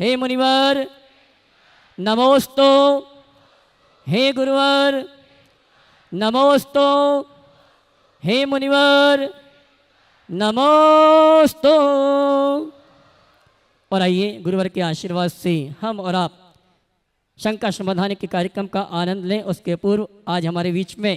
हे मुनिवर नमोस्तु, हे गुरुवर नमोस्तु, हे मुनिवर नमोस्तु। और आइए गुरुवर के आशीर्वाद से हम और आप शंका समाधान के कार्यक्रम का आनंद लें। उसके पूर्व आज हमारे बीच में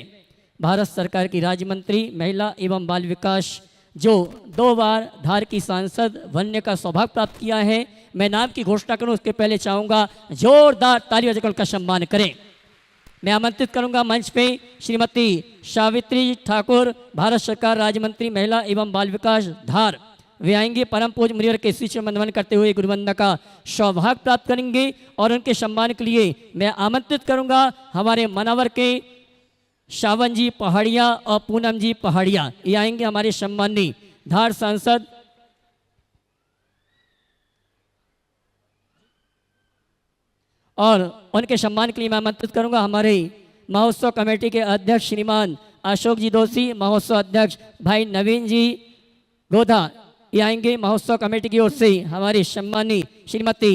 भारत सरकार की राज्य मंत्री महिला एवं बाल विकास जो 2 बार धार की सांसद बनने का सौभाग्य प्राप्त किया है, मैं नाम की घोषणा करूं उसके पहले चाहूँगा जोरदार ताली बजाकर उनका सम्मान करें। मैं आमंत्रित करूंगा मंच पे श्रीमती सावित्री ठाकुर, भारत सरकार राज्य मंत्री महिला एवं बाल विकास धार। वे आएंगे, परम पूज्य मुनिवर के श्री चरण वंदन करते हुए गुरुवंदना का सौभाग्य प्राप्त करेंगे। और उनके सम्मान के लिए मैं आमंत्रित करूंगा हमारे मनावर के सावन जी पहाड़िया और पूनम जी पहाड़िया, ये आएंगे हमारे सम्मानी धार सांसद। और उनके सम्मान के लिए मैं आमंत्रित करूंगा हमारे महोत्सव कमेटी के अध्यक्ष श्रीमान अशोक जी दोषी, महोत्सव अध्यक्ष भाई नवीन जी गोधा, ये आएंगे महोत्सव कमेटी की ओर से। हमारी सम्मानी श्रीमती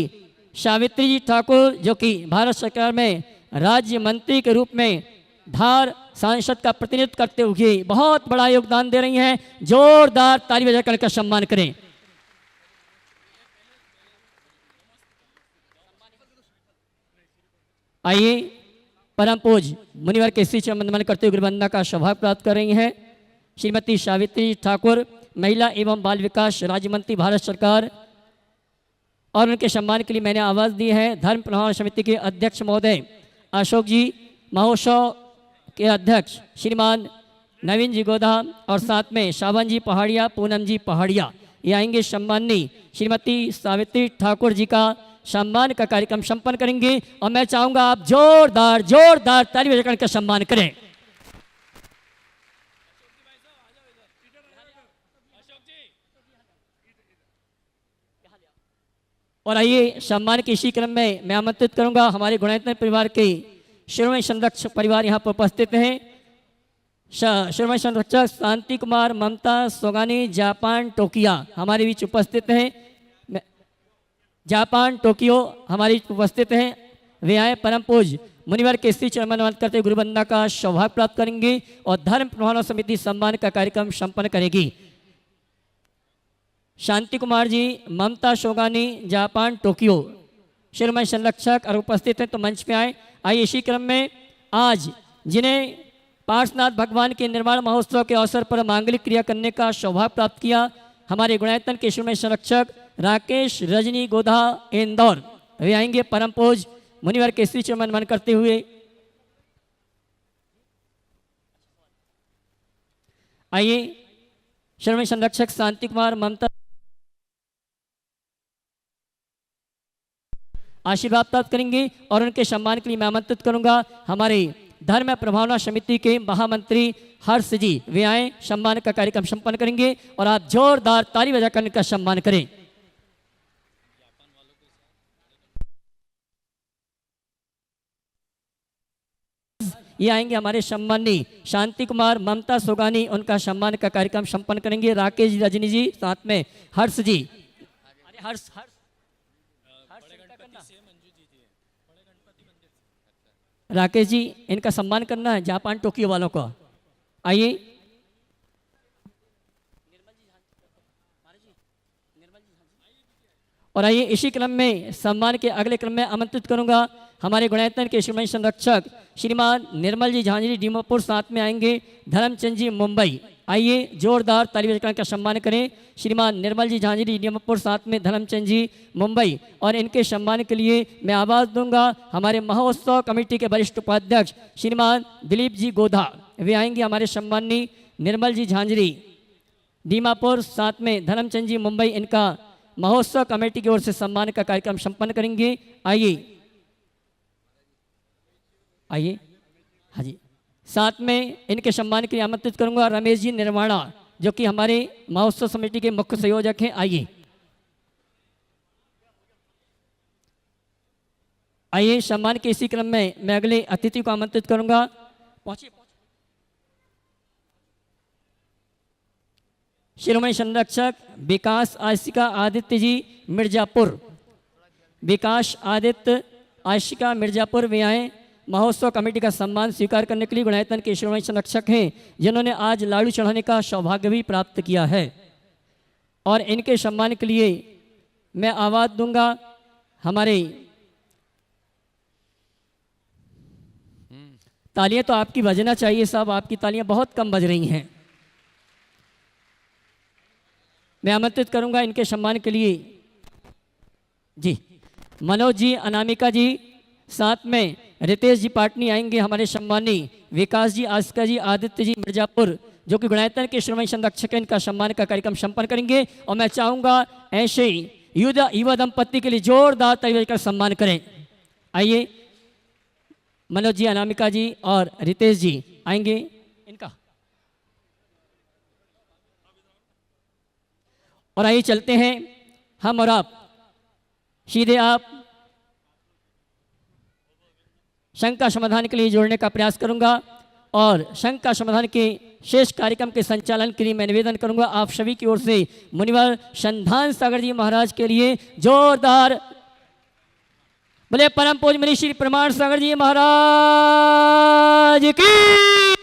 सावित्री जी ठाकुर जो कि भारत सरकार में राज्य मंत्री के रूप में धार सांसद का प्रतिनिधित्व करते हुए बहुत बड़ा योगदान दे रही हैं। जोरदार ताली बजाकर का सम्मान करें। आइए परम पूज्य मुनिवर के श्री चरण वंदन करते हुए गुरुवंदना का सौभाग्य प्राप्त कर रही हैं श्रीमती सावित्री ठाकुर, महिला एवं बाल विकास राज्य मंत्री भारत सरकार। और उनके सम्मान के लिए मैंने आवाज़ दी है धर्म प्रधान समिति के अध्यक्ष महोदय अशोक जी, महोत्सव के अध्यक्ष श्रीमान नवीन जी गोधा और साथ में सावन जी पहाड़िया, पूनम जी पहाड़िया, ये आएंगे। सम्मानी श्रीमती सावित्री ठाकुर जी का सम्मान का कार्यक्रम संपन्न करेंगे। और मैं चाहूंगा आप जोरदार जोरदार ताली बजाकर का सम्मान करें। और आइए सम्मान के इसी क्रम में मैं आमंत्रित करूंगा हमारे गुणायतन परिवार के शिरोमणि संरक्षक परिवार यहाँ पर उपस्थित हैं। शिरोमणि संरक्षक शांति कुमार ममता सोगानी जापान टोकियो हमारे बीच उपस्थित हैं। जापान टोक्यो हमारे बीच उपस्थित हैं। वे आए परम पूज्य मुनिवर के श्री चरण वंदन करते गुरुवंदना का सौभाग्य प्राप्त करेंगे और धर्म प्रधान समिति सम्मान का कार्यक्रम संपन्न करेगी। शांति कुमार जी ममता सोगानी जापान टोक्यो शिरोमणि संरक्षक और उपस्थित हैं तो मंच पे आए। आइए इसी क्रम में आज जिन्हें पार्श्वनाथ भगवान के निर्माण महोत्सव के अवसर पर मांगलिक क्रिया करने का सौभाग्य प्राप्त किया हमारे गुणायतन के शिरोमणि संरक्षक राकेश रजनी गोधा इंदौर, वे आएंगे परम पूज्य मुनिवर के श्री चरण वंदन करते हुए। आइए शिरोमणि संरक्षक शांति कुमार ममता आशीर्वाद प्राप्त करेंगे। और उनके सम्मान के लिए मैं आमंत्रित करूंगा हमारे धर्म प्रभावना समिति के महामंत्री हर्ष जी, वे आए, सम्मान का कार्यक्रम संपन्न करेंगे। और आप जोरदार ताली बजाकर इनका सम्मान करें। ये आएंगे हमारे सम्मानी शांति कुमार ममता सोगानी, उनका सम्मान का कार्यक्रम संपन्न करेंगे। राकेश रजनी जी साथ में हर्ष जी, अरे हर्ष राकेश जी, इनका सम्मान करना है जापान टोक्यो वालों को। आइए और आइए इसी क्रम में सम्मान के अगले क्रम में आमंत्रित करूंगा हमारे गुणायतन के शिरोमणि संरक्षक श्रीमान निर्मल जी झांझरी डीमापुर, साथ में आएंगे धर्मचंद जी मुंबई। आइए जोरदार ताली बजाकर का सम्मान करें। श्रीमान निर्मल जी झांझरी डीमापुर, साथ में धर्मचंद जी मुंबई। और इनके सम्मान के लिए मैं आवाज़ दूंगा हमारे महोत्सव कमेटी के वरिष्ठ उपाध्यक्ष श्रीमान दिलीप जी गोधा, वे आएंगे हमारे सम्मानी निर्मल जी झांझरी डीमापुर, साथ में धर्मचंद जी मुंबई, इनका महोत्सव कमेटी की ओर से सम्मान का कार्यक्रम संपन्न करेंगे। आइए आइए, हाँ जी, साथ में इनके सम्मान के लिए आमंत्रित करूंगा रमेश जी निर्माणा जो कि हमारे महोत्सव समिति के मुख्य संयोजक हैं। आइए आइए सम्मान के इसी क्रम में मैं अगले अतिथि को आमंत्रित करूंगा। पहुंचिए। शिरोमणि संरक्षक विकास आशिका आदित्य जी मिर्जापुर, विकास आदित्य आशिका मिर्जापुर वे आए महोत्सव कमेटी का सम्मान स्वीकार करने के लिए गुणायतन के शिरोमणि संरक्षक हैं, जिन्होंने आज लाड़ू चढ़ाने का सौभाग्य भी प्राप्त किया है। और इनके सम्मान के लिए मैं आवाज़ दूंगा हमारे, तालियां तो आपकी बजना चाहिए साहब, आपकी तालियां बहुत कम बज रही हैं। मैं आमंत्रित करूंगा इनके सम्मान के लिए जी मनोज जी, अनामिका जी, साथ में रितेश जी पाटनी आएंगे, हमारे सम्मानी विकास जी, आस्का जी, आदित्य जी मिर्जापुर जो कि गुणायतन के शिरोमणि संरक्षक हैं, इनका सम्मान का कार्यक्रम संपन्न करेंगे। और मैं चाहूँगा ऐसे ही युवा दंपत्ति के लिए जोरदार तालियों का सम्मान करें। आइए मनोज जी, अनामिका जी और रितेश जी आएंगे इनका। और आइए चलते हैं हम और आप, सीधे आप शंका समाधान के लिए जोड़ने का प्रयास करूंगा। और शंका समाधान के शेष कार्यक्रम के संचालन के लिए मैं निवेदन करूंगा आप सभी की ओर से मुनिवर संधान सागर जी महाराज के लिए जोरदार बोले परम पूज्य मुनि श्री प्रमाण सागर जी महाराज की।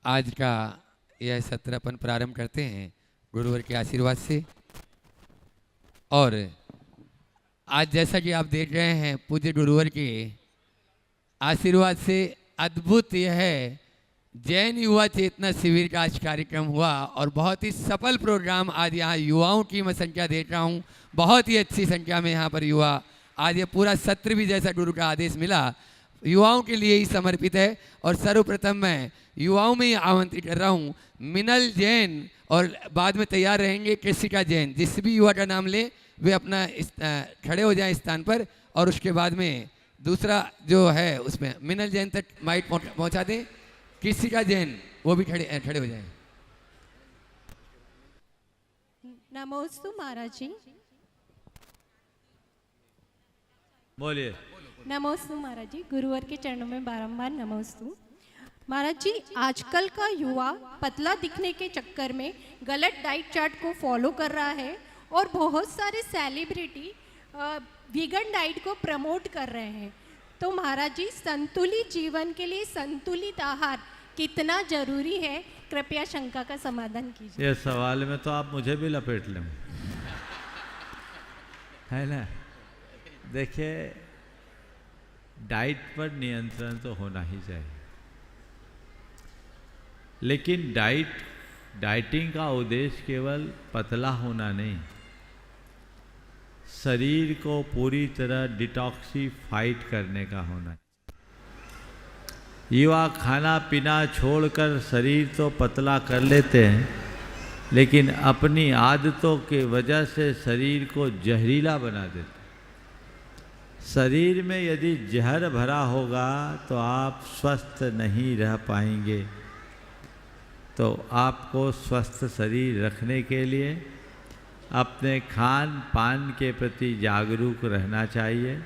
आज का यह सत्र अपन प्रारंभ करते हैं गुरुवर के आशीर्वाद से। और आज जैसा कि आप देख रहे हैं पूज्य गुरुवर के आशीर्वाद से अद्भुत यह है जैन युवा चेतना शिविर का आज कार्यक्रम हुआ और बहुत ही सफल प्रोग्राम। आज यहाँ युवाओं की मैं संख्या देख रहा हूँ, बहुत ही अच्छी संख्या में यहाँ पर युवा। आज ये पूरा सत्र भी जैसा गुरु का आदेश मिला युवाओं के लिए ही समर्पित है। और सर्वप्रथम मैं युवाओं में ही आमंत्रित कर रहा हूँ मिनल जैन और बाद में तैयार रहेंगे कृषिका जैन। जिस भी युवा का नाम ले वे अपना खड़े हो जाएं स्थान पर। और उसके बाद में दूसरा जो है उसमें मिनल जैन तक माइक पहुंचा दें, कृषिका जैन वो भी खड़े हो जाएं। नमोस्तु महाराज जी। बोलिए। नमोस्तु महाराज जी, गुरुवर के चरणों में बारंबार नमोस्तु। महाराज जी, आजकल का युवा पतला दिखने के चक्कर में गलत डाइट चार्ट को फॉलो कर रहा है और बहुत सारे सेलिब्रिटी वीगन डाइट को प्रमोट कर रहे हैं। तो महाराज जी, संतुलित जीवन के लिए संतुलित आहार कितना जरूरी है, कृपया शंका का समाधान कीजिए। ये सवाल में तो आप मुझे भी लपेट लें, है ना। देखिए, डाइट पर नियंत्रण तो होना ही चाहिए, लेकिन डाइटिंग का उद्देश्य केवल पतला होना नहीं, शरीर को पूरी तरह डिटॉक्सिफाइड करने का होना। युवा खाना पीना छोड़कर शरीर तो पतला कर लेते हैं, लेकिन अपनी आदतों के वजह से शरीर को जहरीला बना देते। शरीर में यदि जहर भरा होगा तो आप स्वस्थ नहीं रह पाएंगे। तो आपको स्वस्थ शरीर रखने के लिए अपने खान पान के प्रति जागरूक रहना चाहिए।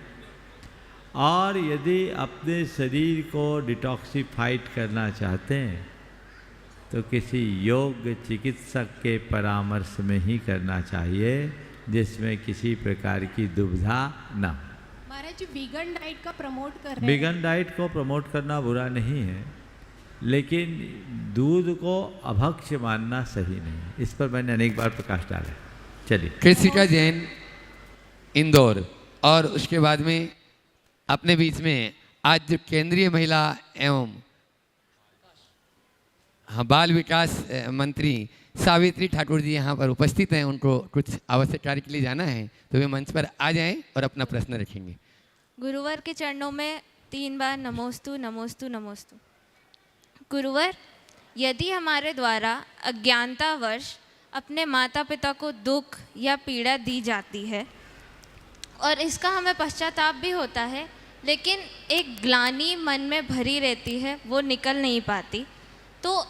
और यदि अपने शरीर को डिटॉक्सिफाइड करना चाहते हैं तो किसी योग चिकित्सक के परामर्श में ही करना चाहिए, जिसमें किसी प्रकार की दुविधा न हो। महाराज जी, वीगन डाइट का प्रमोट कर रहे हैं। वीगन डाइट को प्रमोट करना बुरा नहीं है, लेकिन दूध को अभक्ष्य मानना सही नहीं। इस पर मैंने अनेक बार प्रकाश डाला है। चलिए। कृषिका जैन इंदौर। और उसके बाद में अपने बीच में आज जो केंद्रीय महिला एवं बाल विकास मंत्री सावित्री ठाकुर जी यहाँ पर उपस्थित हैं, उनको कुछ आवश्यक कार्य के लिए जाना है, तो वे मंच पर आ जाएं और अपना प्रश्न रखेंगे। गुरुवर के चरणों में 3 बार नमोस्तु नमोस्तु नमोस्तु। गुरुवर, यदि हमारे द्वारा अज्ञानतावश अपने माता पिता को दुख या पीड़ा दी जाती है और इसका हमें पश्चाताप भी होता है, लेकिन एक ग्लानि मन में भरी रहती है, वो निकल नहीं पाती, तो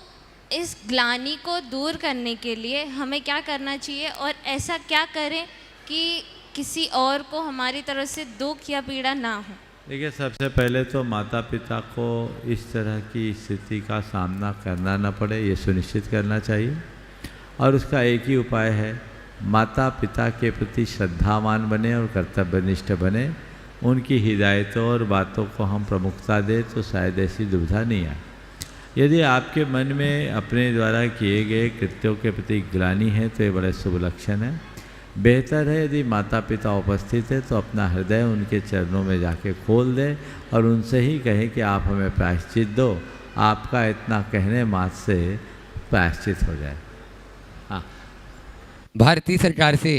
इस ग्लानि को दूर करने के लिए हमें क्या करना चाहिए और ऐसा क्या करें कि किसी और को हमारी तरफ से दुख या पीड़ा ना हो? देखिए, सबसे पहले तो माता पिता को इस तरह की स्थिति का सामना करना न पड़े, ये सुनिश्चित करना चाहिए। और उसका एक ही उपाय है, माता पिता के प्रति श्रद्धावान बने और कर्तव्यनिष्ठ बने, उनकी हिदायतों और बातों को हम प्रमुखता दें तो शायद ऐसी दुविधा नहीं आए। यदि आपके मन में अपने द्वारा किए गए कृत्यों के प्रति ग्लानि है तो ये बड़ा शुभ लक्षण है। बेहतर है यदि माता पिता उपस्थित है तो अपना हृदय उनके चरणों में जाके खोल दे और उनसे ही कहें कि आप हमें प्रायश्चित दो। आपका इतना कहने मात्र से प्रायश्चित हो जाए। हाँ, भारतीय सरकार से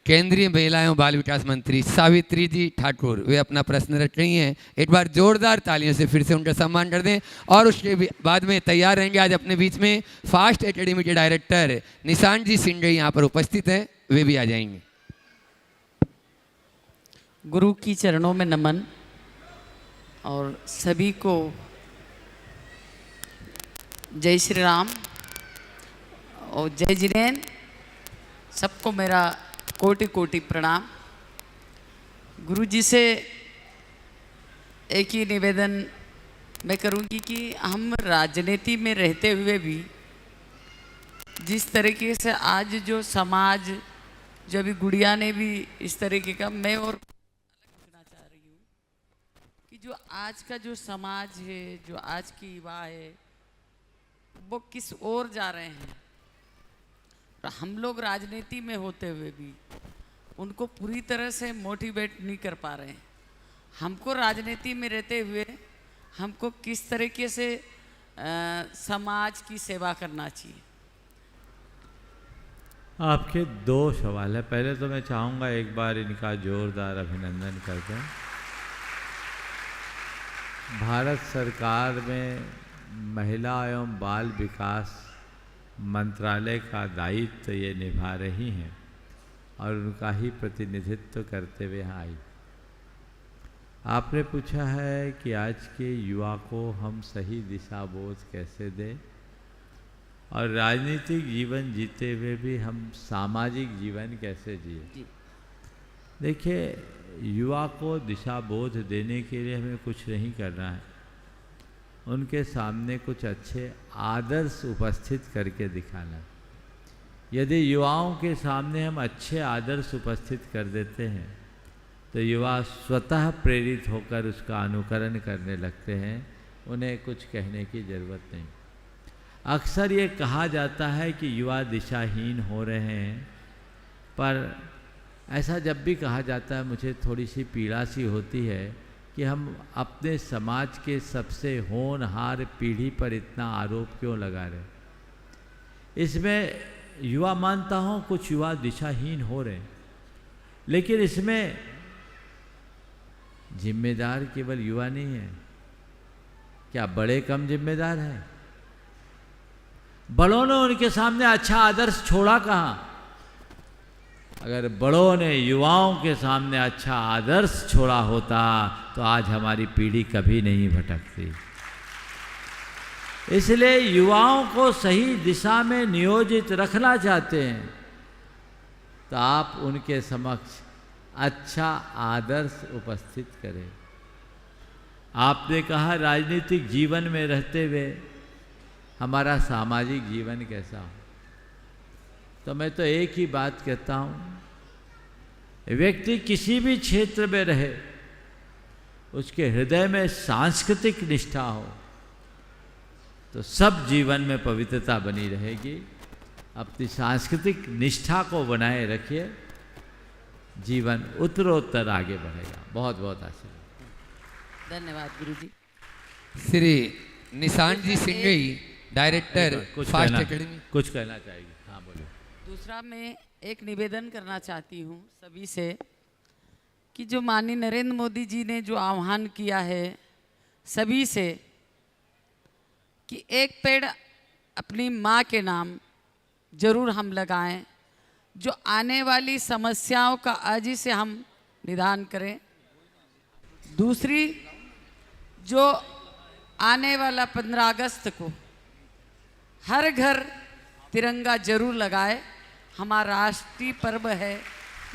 केंद्रीय महिला एवं बाल विकास मंत्री सावित्री जी ठाकुर वे अपना प्रश्न रख रही हैं। एक बार जोरदार तालियों से फिर से उनका सम्मान कर दें। और उसके बाद में तैयार रहेंगे आज अपने बीच में फास्ट एकेडमी के डायरेक्टर निशांत जी सिंघई यहाँ पर उपस्थित हैं, वे भी आ जाएंगे। गुरु की चरणों में नमन और सभी को जय श्री राम और जय जिनेन। सबको मेरा कोटि कोटि प्रणाम। गुरु जी से एक ही निवेदन मैं करूंगी कि हम राजनीति में रहते हुए भी जिस तरीके से आज जो समाज, जो अभी गुड़िया ने भी इस तरीके का, मैं और कहना चाह रही हूँ कि जो आज का जो समाज है, जो आज की युवा है, वो किस ओर जा रहे हैं। हम लोग राजनीति में होते हुए भी उनको पूरी तरह से मोटिवेट नहीं कर पा रहे हैं। हमको राजनीति में रहते हुए हमको किस तरीके से समाज की सेवा करना चाहिए। आपके दो सवाल है। पहले तो मैं चाहूँगा एक बार इनका जोरदार अभिनंदन कर दें। भारत सरकार में महिला एवं बाल विकास मंत्रालय का दायित्व ये निभा रही हैं और उनका ही प्रतिनिधित्व करते हुए यहाँ आई। आपने पूछा है कि आज के युवा को हम सही दिशा बोध कैसे दें और राजनीतिक जीवन जीते हुए भी हम सामाजिक जीवन कैसे जिए। देखिए, युवा को दिशा बोध देने के लिए हमें कुछ नहीं करना है, उनके सामने कुछ अच्छे आदर्श उपस्थित करके दिखाना। यदि युवाओं के सामने हम अच्छे आदर्श उपस्थित कर देते हैं तो युवा स्वतः प्रेरित होकर उसका अनुकरण करने लगते हैं, उन्हें कुछ कहने की ज़रूरत नहीं। अक्सर ये कहा जाता है कि युवा दिशाहीन हो रहे हैं, पर ऐसा जब भी कहा जाता है मुझे थोड़ी सी पीड़ा सी होती है कि हम अपने समाज के सबसे होनहार पीढ़ी पर इतना आरोप क्यों लगा रहे। इसमें युवा, मानता हूँ कुछ युवा दिशाहीन हो रहे हैं, लेकिन इसमें जिम्मेदार केवल युवा नहीं है। क्या बड़े कम जिम्मेदार हैं? बड़ों ने उनके सामने अच्छा आदर्श छोड़ा कहाँ? अगर बड़ों ने युवाओं के सामने अच्छा आदर्श छोड़ा होता तो आज हमारी पीढ़ी कभी नहीं भटकती। इसलिए युवाओं को सही दिशा में नियोजित रखना चाहते हैं तो आप उनके समक्ष अच्छा आदर्श उपस्थित करें। आपने कहा राजनीतिक जीवन में रहते हुए हमारा सामाजिक जीवन कैसा हो, तो मैं तो एक ही बात कहता हूँ, व्यक्ति किसी भी क्षेत्र में रहे, उसके हृदय में सांस्कृतिक निष्ठा हो तो सब जीवन में पवित्रता बनी रहेगी। अपनी सांस्कृतिक निष्ठा को बनाए रखिए, जीवन उत्तरोत्तर आगे बढ़ेगा। बहुत बहुत आशीर्वाद। धन्यवाद गुरुजी। श्री निशांत जी सिंघई, डायरेक्टर फास्ट एकेडमी, कुछ कहना चाहेगी? हाँ बोलो। दूसरा, मैं एक निवेदन करना चाहती हूँ सभी से कि जो माननीय नरेंद्र मोदी जी ने जो आह्वान किया है सभी से कि एक पेड़ अपनी माँ के नाम जरूर हम लगाएं, जो आने वाली समस्याओं का आज ही से हम निदान करें। दूसरी, जो आने वाला 15 अगस्त को हर घर तिरंगा जरूर लगाए। हमारा राष्ट्रीय पर्व है,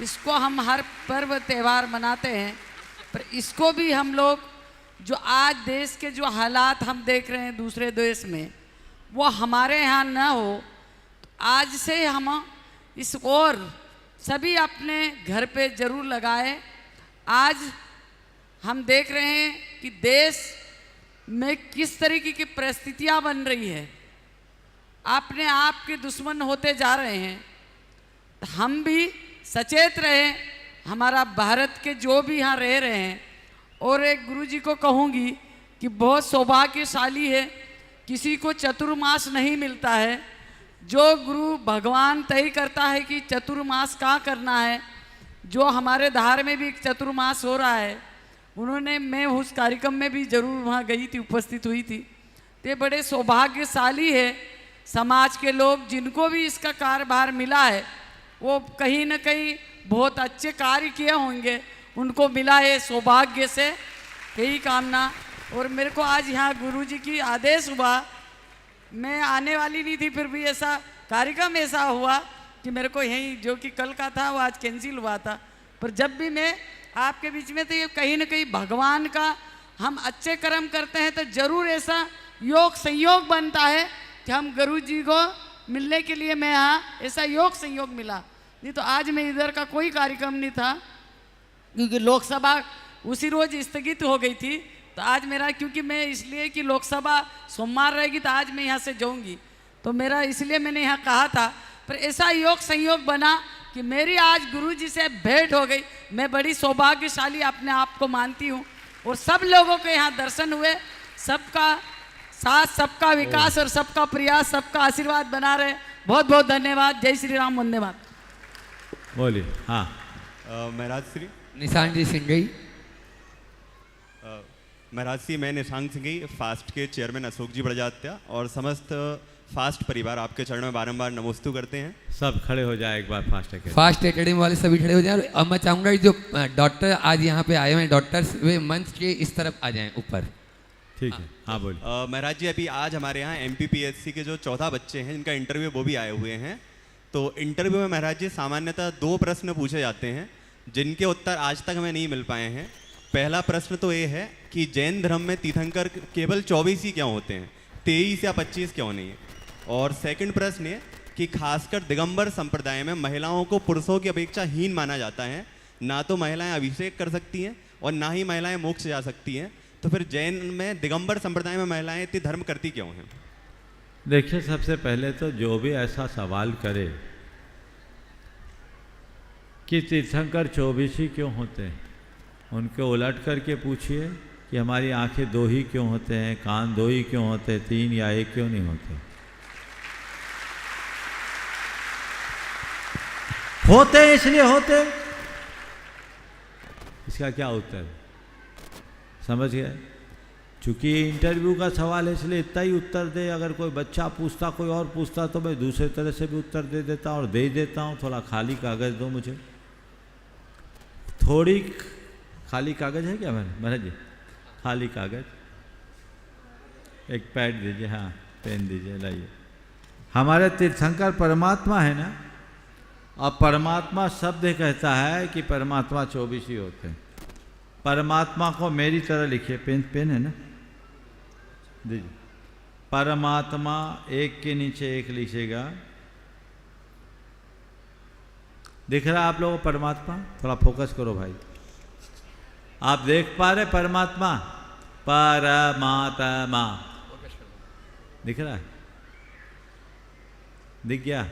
इसको हम हर पर्व त्यौहार मनाते हैं, पर इसको भी हम लोग जो आज देश के जो हालात हम देख रहे हैं दूसरे देश में, वो हमारे यहाँ न हो। तो आज से हम इस ओर सभी अपने घर पे जरूर लगाए। आज हम देख रहे हैं कि देश में किस तरीके की परिस्थितियां बन रही है, अपने आप के दुश्मन होते जा रहे हैं। हम भी सचेत रहें, हमारा भारत के जो भी यहाँ रह रहे हैं। और एक गुरुजी को कहूँगी कि बहुत सौभाग्यशाली है, किसी को चतुर्मास नहीं मिलता है। जो गुरु भगवान तय करता है कि चतुर्मास कहाँ करना है, जो हमारे धार में भी एक चतुर्मास हो रहा है, उन्होंने, मैं उस कार्यक्रम में भी जरूर वहाँ गई थी, उपस्थित हुई थी। तो ये बड़े सौभाग्यशाली है समाज के लोग जिनको भी इसका कार्यभार मिला है, वो कहीं ना कहीं बहुत अच्छे कार्य किए होंगे, उनको मिला है सौभाग्य से, यही कामना। और मेरे को आज यहाँ गुरुजी की आदेश हुआ, मैं आने वाली नहीं थी, फिर भी ऐसा कार्यक्रम ऐसा हुआ कि मेरे को यहीं, जो कि कल का था वो आज कैंसिल हुआ था। पर जब भी मैं आपके बीच में थे, कहीं ना कहीं भगवान का हम अच्छे कर्म करते हैं तो जरूर ऐसा योग संयोग बनता है कि हम गुरुजी को मिलने के लिए मैं यहाँ, ऐसा योग संयोग मिला। नहीं तो आज मैं इधर का कोई कार्यक्रम नहीं था, क्योंकि लोकसभा उसी रोज स्थगित हो गई थी। तो आज मेरा, क्योंकि मैं इसलिए कि लोकसभा सोमवार रहेगी तो आज मैं यहाँ से जाऊँगी, तो मेरा इसलिए मैंने यहाँ कहा था। पर ऐसा योग संयोग बना कि मेरी आज गुरुजी से भेंट हो गई। मैं बड़ी सौभाग्यशाली अपने आप को मानती हूँ। और सब लोगों के यहाँ दर्शन हुए, सबका साथ, सबका विकास और सबका प्रयास, सबका आशीर्वाद बना रहे। बहुत बहुत धन्यवाद। जय श्री राम, वंदे मातरम। बोलिए। हाँ, महाराज श्री निशांत जी सिंघई। महाराज श्री, मैं निशांत सिंघई, फास्ट के चेयरमैन अशोक जी बड़जात्या और समस्त फास्ट परिवार आपके चरणों में बारंबार नमोस्तु करते हैं। सब खड़े हो जाए एक बार फास्ट एकेडमी। फास्ट एकेडमी वाले सभी खड़े हो जाएं। और अब मैं चाहूँगा कि जो डॉक्टर आज यहाँ पे आए हुए हैं, डॉक्टर्स, वे मंच के इस तरफ आ जाएं ऊपर। ठीक है, हाँ बोलिए। महाराज जी, अभी आज हमारे यहाँ MPPSC के जो 14 बच्चे हैं जिनका इंटरव्यू वो भी आए हुए हैं। तो इंटरव्यू में महाराज जी सामान्यतः 2 प्रश्न पूछे जाते हैं जिनके उत्तर आज तक हमें नहीं मिल पाए हैं। पहला प्रश्न तो ये है कि जैन धर्म में तीर्थंकर केवल 24 ही क्यों होते हैं, 23 या 25 क्यों नहीं है। और सेकंड प्रश्न ये कि खासकर दिगंबर संप्रदाय में महिलाओं को पुरुषों की अपेक्षा हीन माना जाता है। ना तो महिलाएं अभिषेक कर सकती हैं और ना ही महिलाएं मोक्ष जा सकती हैं। तो फिर जैन में, दिगंबर संप्रदाय में महिलाएं इतनी धर्म करती क्यों हैं? देखिए, सबसे पहले तो जो भी ऐसा सवाल करे कि तीर्थंकर 24 ही क्यों होते हैं, उनके उलट करके पूछिए कि हमारी आंखें 2 ही क्यों होते हैं, कान 2 ही क्यों होते हैं, 3 या 1 क्यों नहीं होते। होते इसलिए होते, इसका क्या उत्तर, समझ गए? चूंकि इंटरव्यू का सवाल है इसलिए इतना ही उत्तर दे। अगर कोई बच्चा पूछता, कोई और पूछता तो मैं दूसरे तरह से भी उत्तर दे देता और दे देता हूँ। थोड़ा खाली कागज़ दो मुझे, थोड़ी खाली कागज़ है क्या महाराज जी? खाली कागज़, एक पैड दीजिए, हाँ पेन दीजिए, लाइए। हमारे तीर्थंकर परमात्मा है ना, और परमात्मा शब्द कहता है कि परमात्मा 24 ही होते हैं। परमात्मा को मेरी तरह लिखिए, पेन है ना, दीजिए। परमात्मा एक के नीचे एक लिखिएगा। दिख रहा है आप लोगों को परमात्मा? थोड़ा फोकस करो भाई। आप देख पा रहे परमात्मा? परमात्मा दिख रहा है? दिख गया?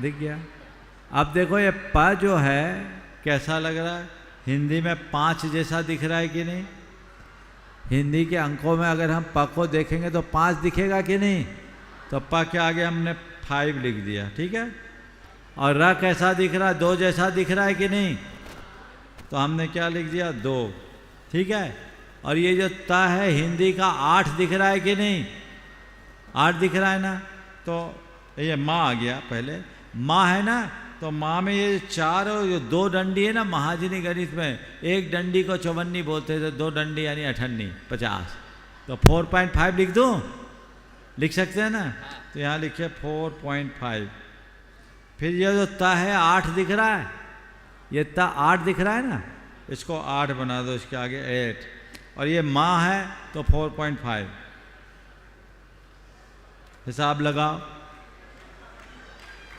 दिख गया? अब देखो ये प जो है कैसा लग रहा है? हिंदी में 5 जैसा दिख रहा है कि नहीं? हिंदी के अंकों में अगर हम प को देखेंगे तो 5 दिखेगा कि नहीं? तो प के आगे हमने 5 लिख दिया, ठीक है। और र कैसा दिख रहा है? 2 जैसा दिख रहा है कि नहीं? तो हमने क्या लिख दिया? 2, ठीक है। और ये जो त है हिंदी का 8 दिख रहा है कि नहीं? 8 दिख रहा है ना। तो ये माँ आ गया, पहले माँ है ना, तो माँ में ये 4 और जो 2 डंडी है ना, महाजनी गणित में एक डंडी को 54 बोलते थे, 2 डंडी यानी 58, 50। तो 4.5 लिख दूँ? लिख सकते हैं ना। तो यहाँ लिखिए 4.5। फिर ये जो त है 8 दिख रहा है, ये त 8 दिख रहा है ना, इसको 8 बना दो, इसके आगे 8। और ये माँ है तो 4.5। हिसाब लगाओ।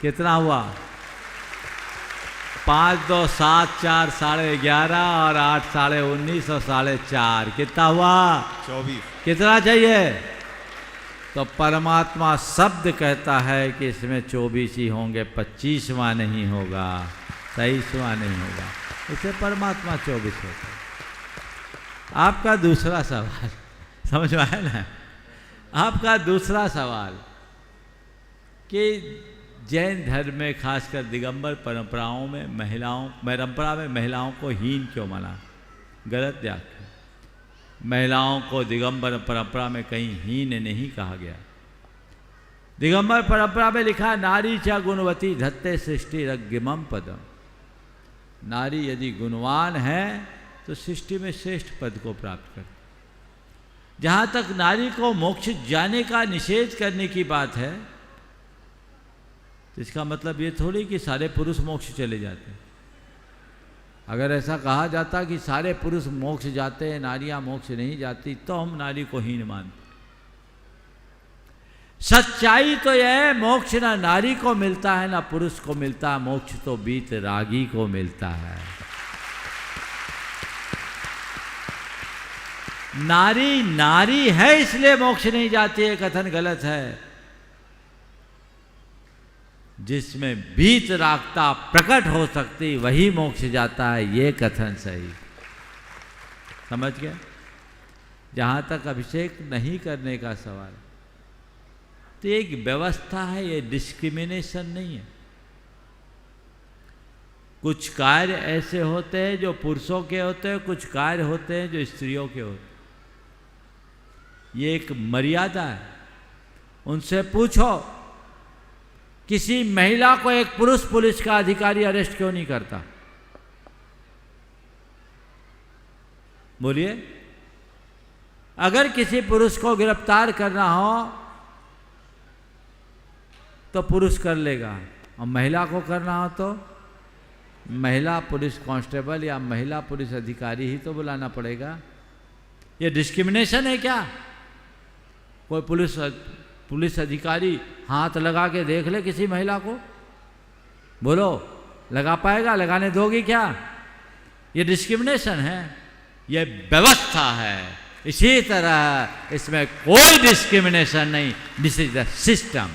कितना हुआ? 5 2 7 4 11.5 और 8 19.5 और 4.5 कितना हुआ? 24। कितना चाहिए? तो परमात्मा शब्द कहता है कि इसमें 24 ही होंगे, 25वां नहीं होगा, 23वां नहीं होगा। इसे परमात्मा 24 होता है। आपका दूसरा सवाल समझ में आया ना? आपका दूसरा सवाल कि जैन धर्म में खासकर दिगंबर परंपराओं में महिलाओं को हीन क्यों माना? गलत व्याख्या। महिलाओं को दिगंबर परंपरा में कहीं हीन नहीं कहा गया। दिगंबर परंपरा में लिखा नारी च गुणवती धत्ते सृष्टि रज्ञमम पदम। नारी यदि गुणवान है तो सृष्टि में श्रेष्ठ पद को प्राप्त कर। जहाँ तक नारी को मोक्ष जाने का निषेध करने की बात है तो इसका मतलब ये थोड़ी कि सारे पुरुष मोक्ष चले जाते हैं। अगर ऐसा कहा जाता कि सारे पुरुष मोक्ष जाते हैं, नारियां मोक्ष नहीं जाती, तो हम नारी को हीन मानते। सच्चाई तो यह है मोक्ष ना नारी को मिलता है ना पुरुष को मिलता है, मोक्ष तो बीत रागी को मिलता है। नारी नारी है इसलिए मोक्ष नहीं जाती है, कथन गलत है। जिसमें बीत रागता प्रकट हो सकती वही मोक्ष जाता है, ये कथन सही। समझ गए? जहाँ तक अभिषेक नहीं करने का सवाल, तो एक व्यवस्था है, ये डिस्क्रिमिनेशन नहीं है। कुछ कार्य ऐसे होते हैं जो पुरुषों के होते हैं, कुछ कार्य होते हैं जो स्त्रियों के होते हैं। ये एक मर्यादा है। उनसे पूछो किसी महिला को एक पुरुष पुलिस का अधिकारी अरेस्ट क्यों नहीं करता? बोलिए। अगर किसी पुरुष को गिरफ्तार करना हो तो पुरुष कर लेगा, और महिला को करना हो तो महिला पुलिस कांस्टेबल या महिला पुलिस अधिकारी ही तो बुलाना पड़ेगा। ये डिस्क्रिमिनेशन है क्या? कोई पुलिस अधिकारी हाथ लगा के देख ले किसी महिला को, बोलो लगा पाएगा? लगाने दोगी क्या? ये डिस्क्रिमिनेशन है, ये व्यवस्था है। इसी तरह इसमें कोई डिस्क्रिमिनेशन नहीं, दिस इज द सिस्टम।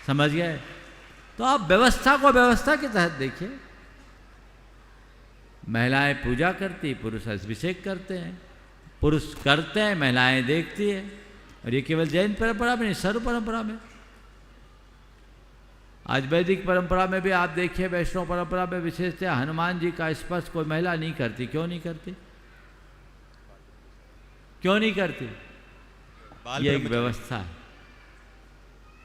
समझ गए? तो आप व्यवस्था को व्यवस्था के तहत देखिए। महिलाएं पूजा करती, पुरुष अभिषेक करते हैं। पुरुष करते हैं, महिलाएं देखती है। और ये केवल जैन परंपरा में नहीं, सर्व परंपरा में। आज वैदिक परंपरा में भी आप देखिए, वैष्णव परंपरा में विशेषतः हनुमान जी का स्पर्श कोई महिला नहीं करती। क्यों नहीं करती? क्यों नहीं करती? ये एक व्यवस्था है।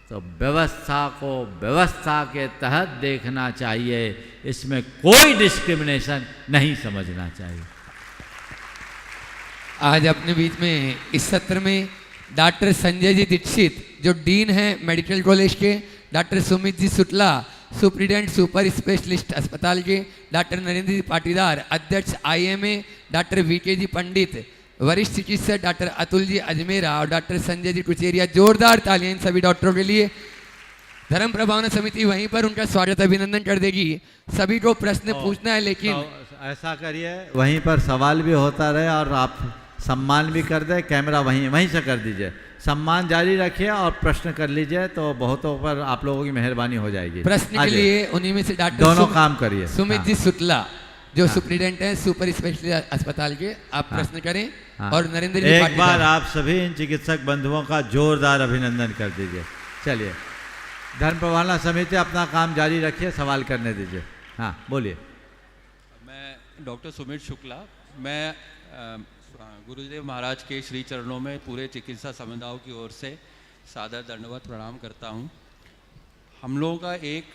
तो व्यवस्था को व्यवस्था के तहत देखना चाहिए, इसमें कोई डिस्क्रिमिनेशन नहीं समझना चाहिए। आज अपने बीच में इस सत्र में डॉक्टर संजय जी दीक्षित जो डीन हैं मेडिकल कॉलेज के, doctor Sumit ji Shukla superintendent super specialist अस्पताल के, डॉक्टर नरेंद्र जी पाटीदार अध्यक्ष IMA, डॉक्टर VK जी पंडित वरिष्ठ चिकित्सक, डॉक्टर अतुल जी अजमेरा और डॉक्टर संजय जी कुचेरिया। जोरदार तालियां इन सभी डॉक्टरों के लिए। धर्म प्रभावना समिति वहीं पर उनका स्वागत अभिनंदन कर देगी। सभी को प्रश्न पूछना है, लेकिन ऐसा करिए वहीं पर सवाल भी होता रहे और आप सम्मान भी कर दे। कैमरा वहीं से कर दीजिए, सम्मान जारी रखिए और प्रश्न कर लीजिए, तो बहुतों पर आप लोगों की मेहरबानी हो जाएगी। प्रश्न के लिए उन्हीं में से डॉक्टर दोनों काम करिए। सुमित जी शुक्ला जो सुप्रिटेंडेंट हैं सुपर स्पेशलिस्ट अस्पताल के, आप प्रश्न करें। और नरेंद्र जी एक बार आप सभी इन चिकित्सक बंधुओं का जोरदार अभिनंदन कर दीजिए। चलिए, धर्म प्रभावना समिति अपना काम जारी रखिए, सवाल करने दीजिए। हाँ बोलिए। मैं डॉक्टर सुमित शुक्ला, मैं गुरुदेव महाराज के श्री चरणों में पूरे चिकित्सा समुदाय की ओर से सादर दंडवत प्रणाम करता हूँ। हम लोगों का एक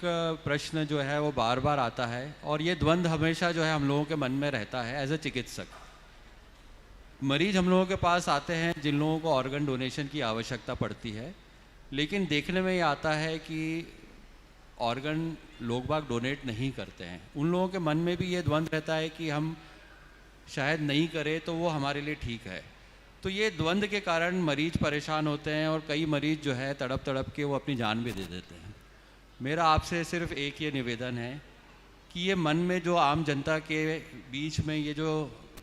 प्रश्न जो है वो बार बार आता है, और ये द्वंद्व हमेशा जो है हम लोगों के मन में रहता है। एज ए चिकित्सक, मरीज हम लोगों के पास आते हैं जिन लोगों को ऑर्गन डोनेशन की आवश्यकता पड़ती है, लेकिन देखने में ये आता है कि ऑर्गन लोग बाग डोनेट नहीं करते हैं। उन लोगों के मन में भी ये द्वंद्व रहता है कि हम शायद नहीं करें तो वो हमारे लिए ठीक है। तो ये द्वंद्व के कारण मरीज परेशान होते हैं, और कई मरीज जो है तड़प तड़प के वो अपनी जान भी दे देते हैं। मेरा आपसे सिर्फ एक ये निवेदन है कि ये मन में जो आम जनता के बीच में ये जो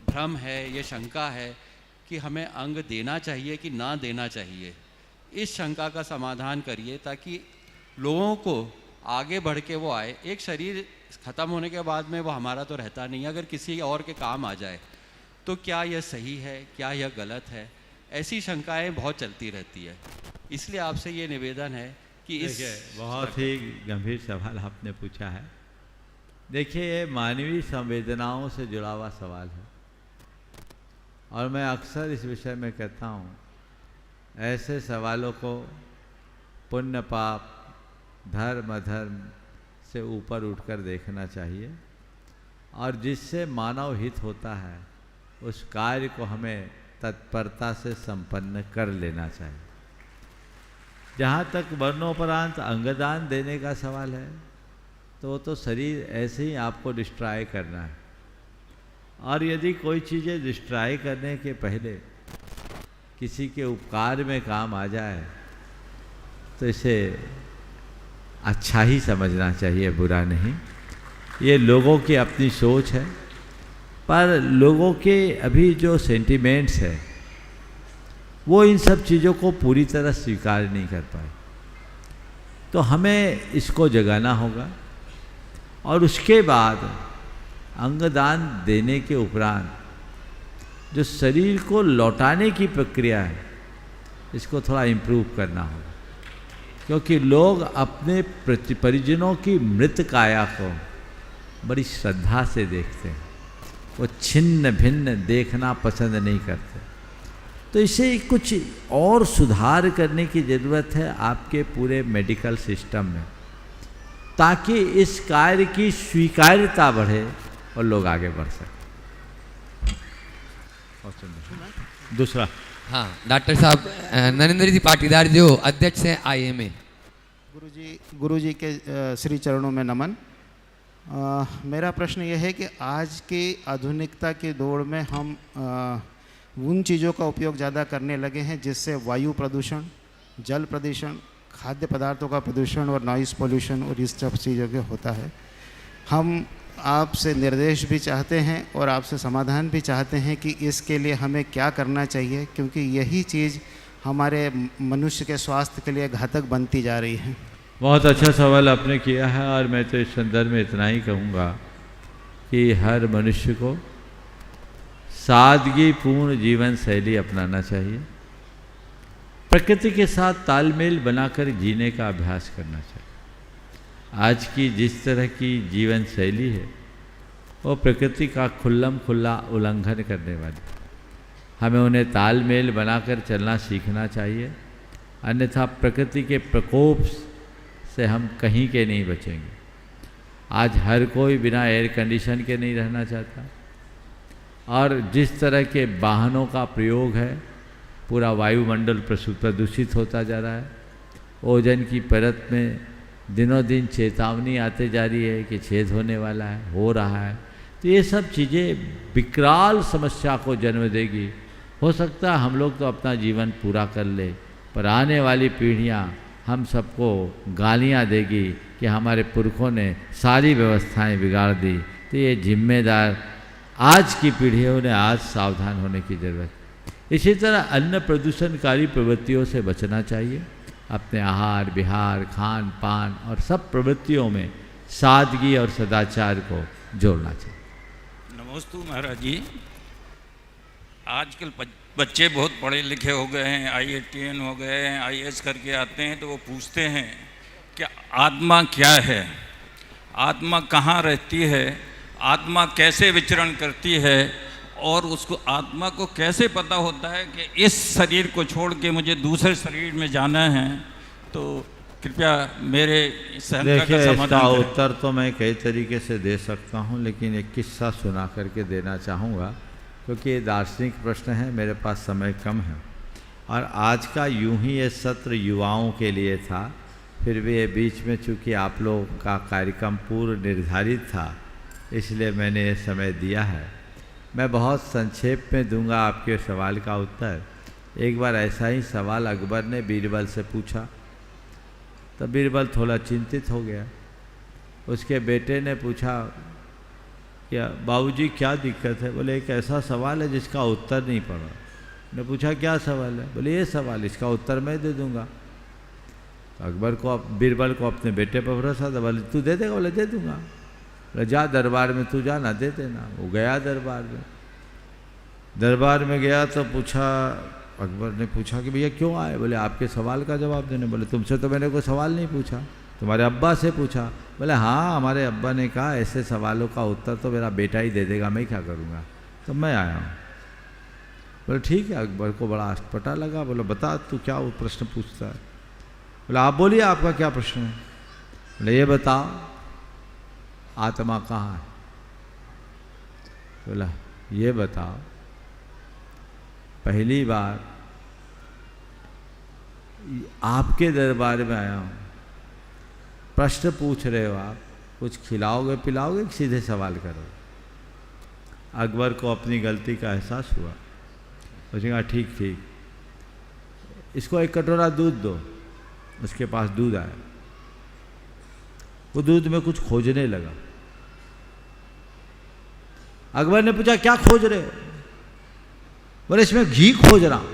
भ्रम है, ये शंका है कि हमें अंग देना चाहिए कि ना देना चाहिए, इस शंका का समाधान करिए ताकि लोगों को आगे बढ़ के वो आए। एक शरीर ख़त्म होने के बाद में वो हमारा तो रहता नहीं, अगर किसी और के काम आ जाए तो क्या यह सही है, क्या यह गलत है, ऐसी शंकाएं बहुत चलती रहती है। इसलिए आपसे ये निवेदन है कि इस बहुत ही गंभीर सवाल आपने पूछा है। देखिए, ये मानवीय संवेदनाओं से जुड़ा हुआ सवाल है और मैं अक्सर इस विषय में कहता हूँ, ऐसे सवालों को पुण्य पाप धर्म अधर्म से ऊपर उठकर देखना चाहिए और जिससे मानव हित होता है उस कार्य को हमें तत्परता से संपन्न कर लेना चाहिए। जहाँ तक मरणोपरांत अंगदान देने का सवाल है तो वो तो शरीर ऐसे ही आपको डिस्ट्रॉय करना है, और यदि कोई चीज़ें डिस्ट्रॉय करने के पहले किसी के उपकार में काम आ जाए तो इसे अच्छा ही समझना चाहिए, बुरा नहीं। ये लोगों की अपनी सोच है, पर लोगों के अभी जो सेंटिमेंट्स है वो इन सब चीज़ों को पूरी तरह स्वीकार नहीं कर पाए। तो हमें इसको जगाना होगा और उसके बाद अंगदान देने के उपरांत जो शरीर को लौटाने की प्रक्रिया है इसको थोड़ा इम्प्रूव करना होगा, क्योंकि लोग अपने परिजनों की मृत काया को बड़ी श्रद्धा से देखते हैं, वो छिन्न भिन्न देखना पसंद नहीं करते। तो इसे कुछ और सुधार करने की ज़रूरत है आपके पूरे मेडिकल सिस्टम में, ताकि इस कार्य की स्वीकार्यता बढ़े और लोग आगे बढ़ सकें। दूसरा, हाँ डॉक्टर साहब, नरेंद्र जी पाटीदार जो अध्यक्ष हैं IMA। गुरुजी के श्री चरणों में नमन। मेरा प्रश्न यह है कि आज की आधुनिकता के दौर में हम उन चीज़ों का उपयोग ज़्यादा करने लगे हैं जिससे वायु प्रदूषण, जल प्रदूषण, खाद्य पदार्थों का प्रदूषण और नॉइस पोल्यूशन और इस सब चीज़ों के होता है। हम आपसे निर्देश भी चाहते हैं और आपसे समाधान भी चाहते हैं कि इसके लिए हमें क्या करना चाहिए, क्योंकि यही चीज़ हमारे मनुष्य के स्वास्थ्य के लिए घातक बनती जा रही है। बहुत अच्छा सवाल आपने किया है और मैं तो इस संदर्भ में इतना ही कहूँगा कि हर मनुष्य को सादगीपूर्ण जीवन शैली अपनाना चाहिए, प्रकृति के साथ तालमेल बनाकर जीने का अभ्यास करना चाहिए। आज की जिस तरह की जीवन शैली है वो प्रकृति का खुल्लम खुल्ला उल्लंघन करने वाली, हमें उन्हें तालमेल बनाकर चलना सीखना चाहिए, अन्यथा प्रकृति के प्रकोप से हम कहीं के नहीं बचेंगे। आज हर कोई बिना एयर कंडीशन के नहीं रहना चाहता और जिस तरह के वाहनों का प्रयोग है पूरा वायुमंडल प्रदूषित होता जा रहा है। ओजोन की परत में दिनों दिन चेतावनी आते जा रही है कि छेद होने वाला है, हो रहा है। तो ये सब चीज़ें विकराल समस्या को जन्म देगी। हो सकता है हम लोग तो अपना जीवन पूरा कर ले, पर आने वाली पीढ़ियाँ हम सबको गालियाँ देगी कि हमारे पुरखों ने सारी व्यवस्थाएं बिगाड़ दी। तो ये जिम्मेदार आज की पीढ़ियों ने आज सावधान होने की ज़रूरत है। इसी तरह अन्य प्रदूषणकारी प्रवृत्तियों से बचना चाहिए। अपने आहार विहार, खान पान और सब प्रवृत्तियों में सादगी और सदाचार को जोड़ना चाहिए। नमोस्तु महाराज जी। आजकल बच्चे बहुत पढ़े लिखे हो गए हैं, IITN हो गए हैं, IAS करके आते हैं तो वो पूछते हैं कि आत्मा क्या है, आत्मा कहाँ रहती है, आत्मा कैसे विचरण करती है और उसको आत्मा को कैसे पता होता है कि इस शरीर को छोड़ के मुझे दूसरे शरीर में जाना है। तो कृपया मेरे शंका का समाधान करें। उत्तर तो मैं कई तरीके से दे सकता हूँ, लेकिन एक किस्सा सुना करके देना चाहूँगा क्योंकि ये दार्शनिक प्रश्न है, मेरे पास समय कम है और आज का यूं ही ये सत्र युवाओं के लिए था। फिर भी ये बीच में चूँकि आप लोगों का कार्यक्रम पूर्व निर्धारित था इसलिए मैंने ये समय दिया है। मैं बहुत संक्षेप में दूंगा आपके सवाल का उत्तर। एक बार ऐसा ही सवाल अकबर ने बीरबल से पूछा तो बीरबल थोड़ा चिंतित हो गया। उसके बेटे ने पूछा, क्या बाबूजी क्या दिक्कत है? बोले एक ऐसा सवाल है जिसका उत्तर नहीं पड़ा। ने पूछा क्या सवाल है? बोले ये सवाल, इसका उत्तर मैं दे दूंगा। तो अकबर को, बीरबल को अपने बेटे पर भरोसा था। बोले तू दे देगा? बोले दे दूंगा। बोले जा दरबार में, तू जाना दे देना। वो गया दरबार में। दरबार में गया तो पूछा, अकबर ने पूछा कि भैया क्यों आए? बोले आपके सवाल का जवाब देने। बोले तुमसे तो मैंने कोई सवाल नहीं पूछा, तुम्हारे अब्बा से पूछा। बोले हाँ, हमारे अब्बा ने कहा ऐसे सवालों का उत्तर तो मेरा बेटा ही दे देगा, मैं क्या करूँगा, तो मैं आया हूँ। बोले ठीक है। अकबर को बड़ा अटपटा लगा। बोले बता तू क्या वो प्रश्न पूछता है? बोले आप बोलिए, आपका क्या प्रश्न है? बोले ये बताओ आत्मा कहाँ है? बोला ये बताओ, पहली बार आपके दरबार में आया हूँ, प्रश्न पूछ रहे हो आप, कुछ खिलाओगे पिलाओगे कि सीधे सवाल करोगे? अकबर को अपनी गलती का एहसास हुआ। उसने कहा ठीक ठीक, इसको एक कटोरा दूध दो। उसके पास दूध आया। वो दूध में कुछ खोजने लगा। अकबर ने पूछा क्या खोज रहे हो? बोले इसमें घी खोज रहा हूं।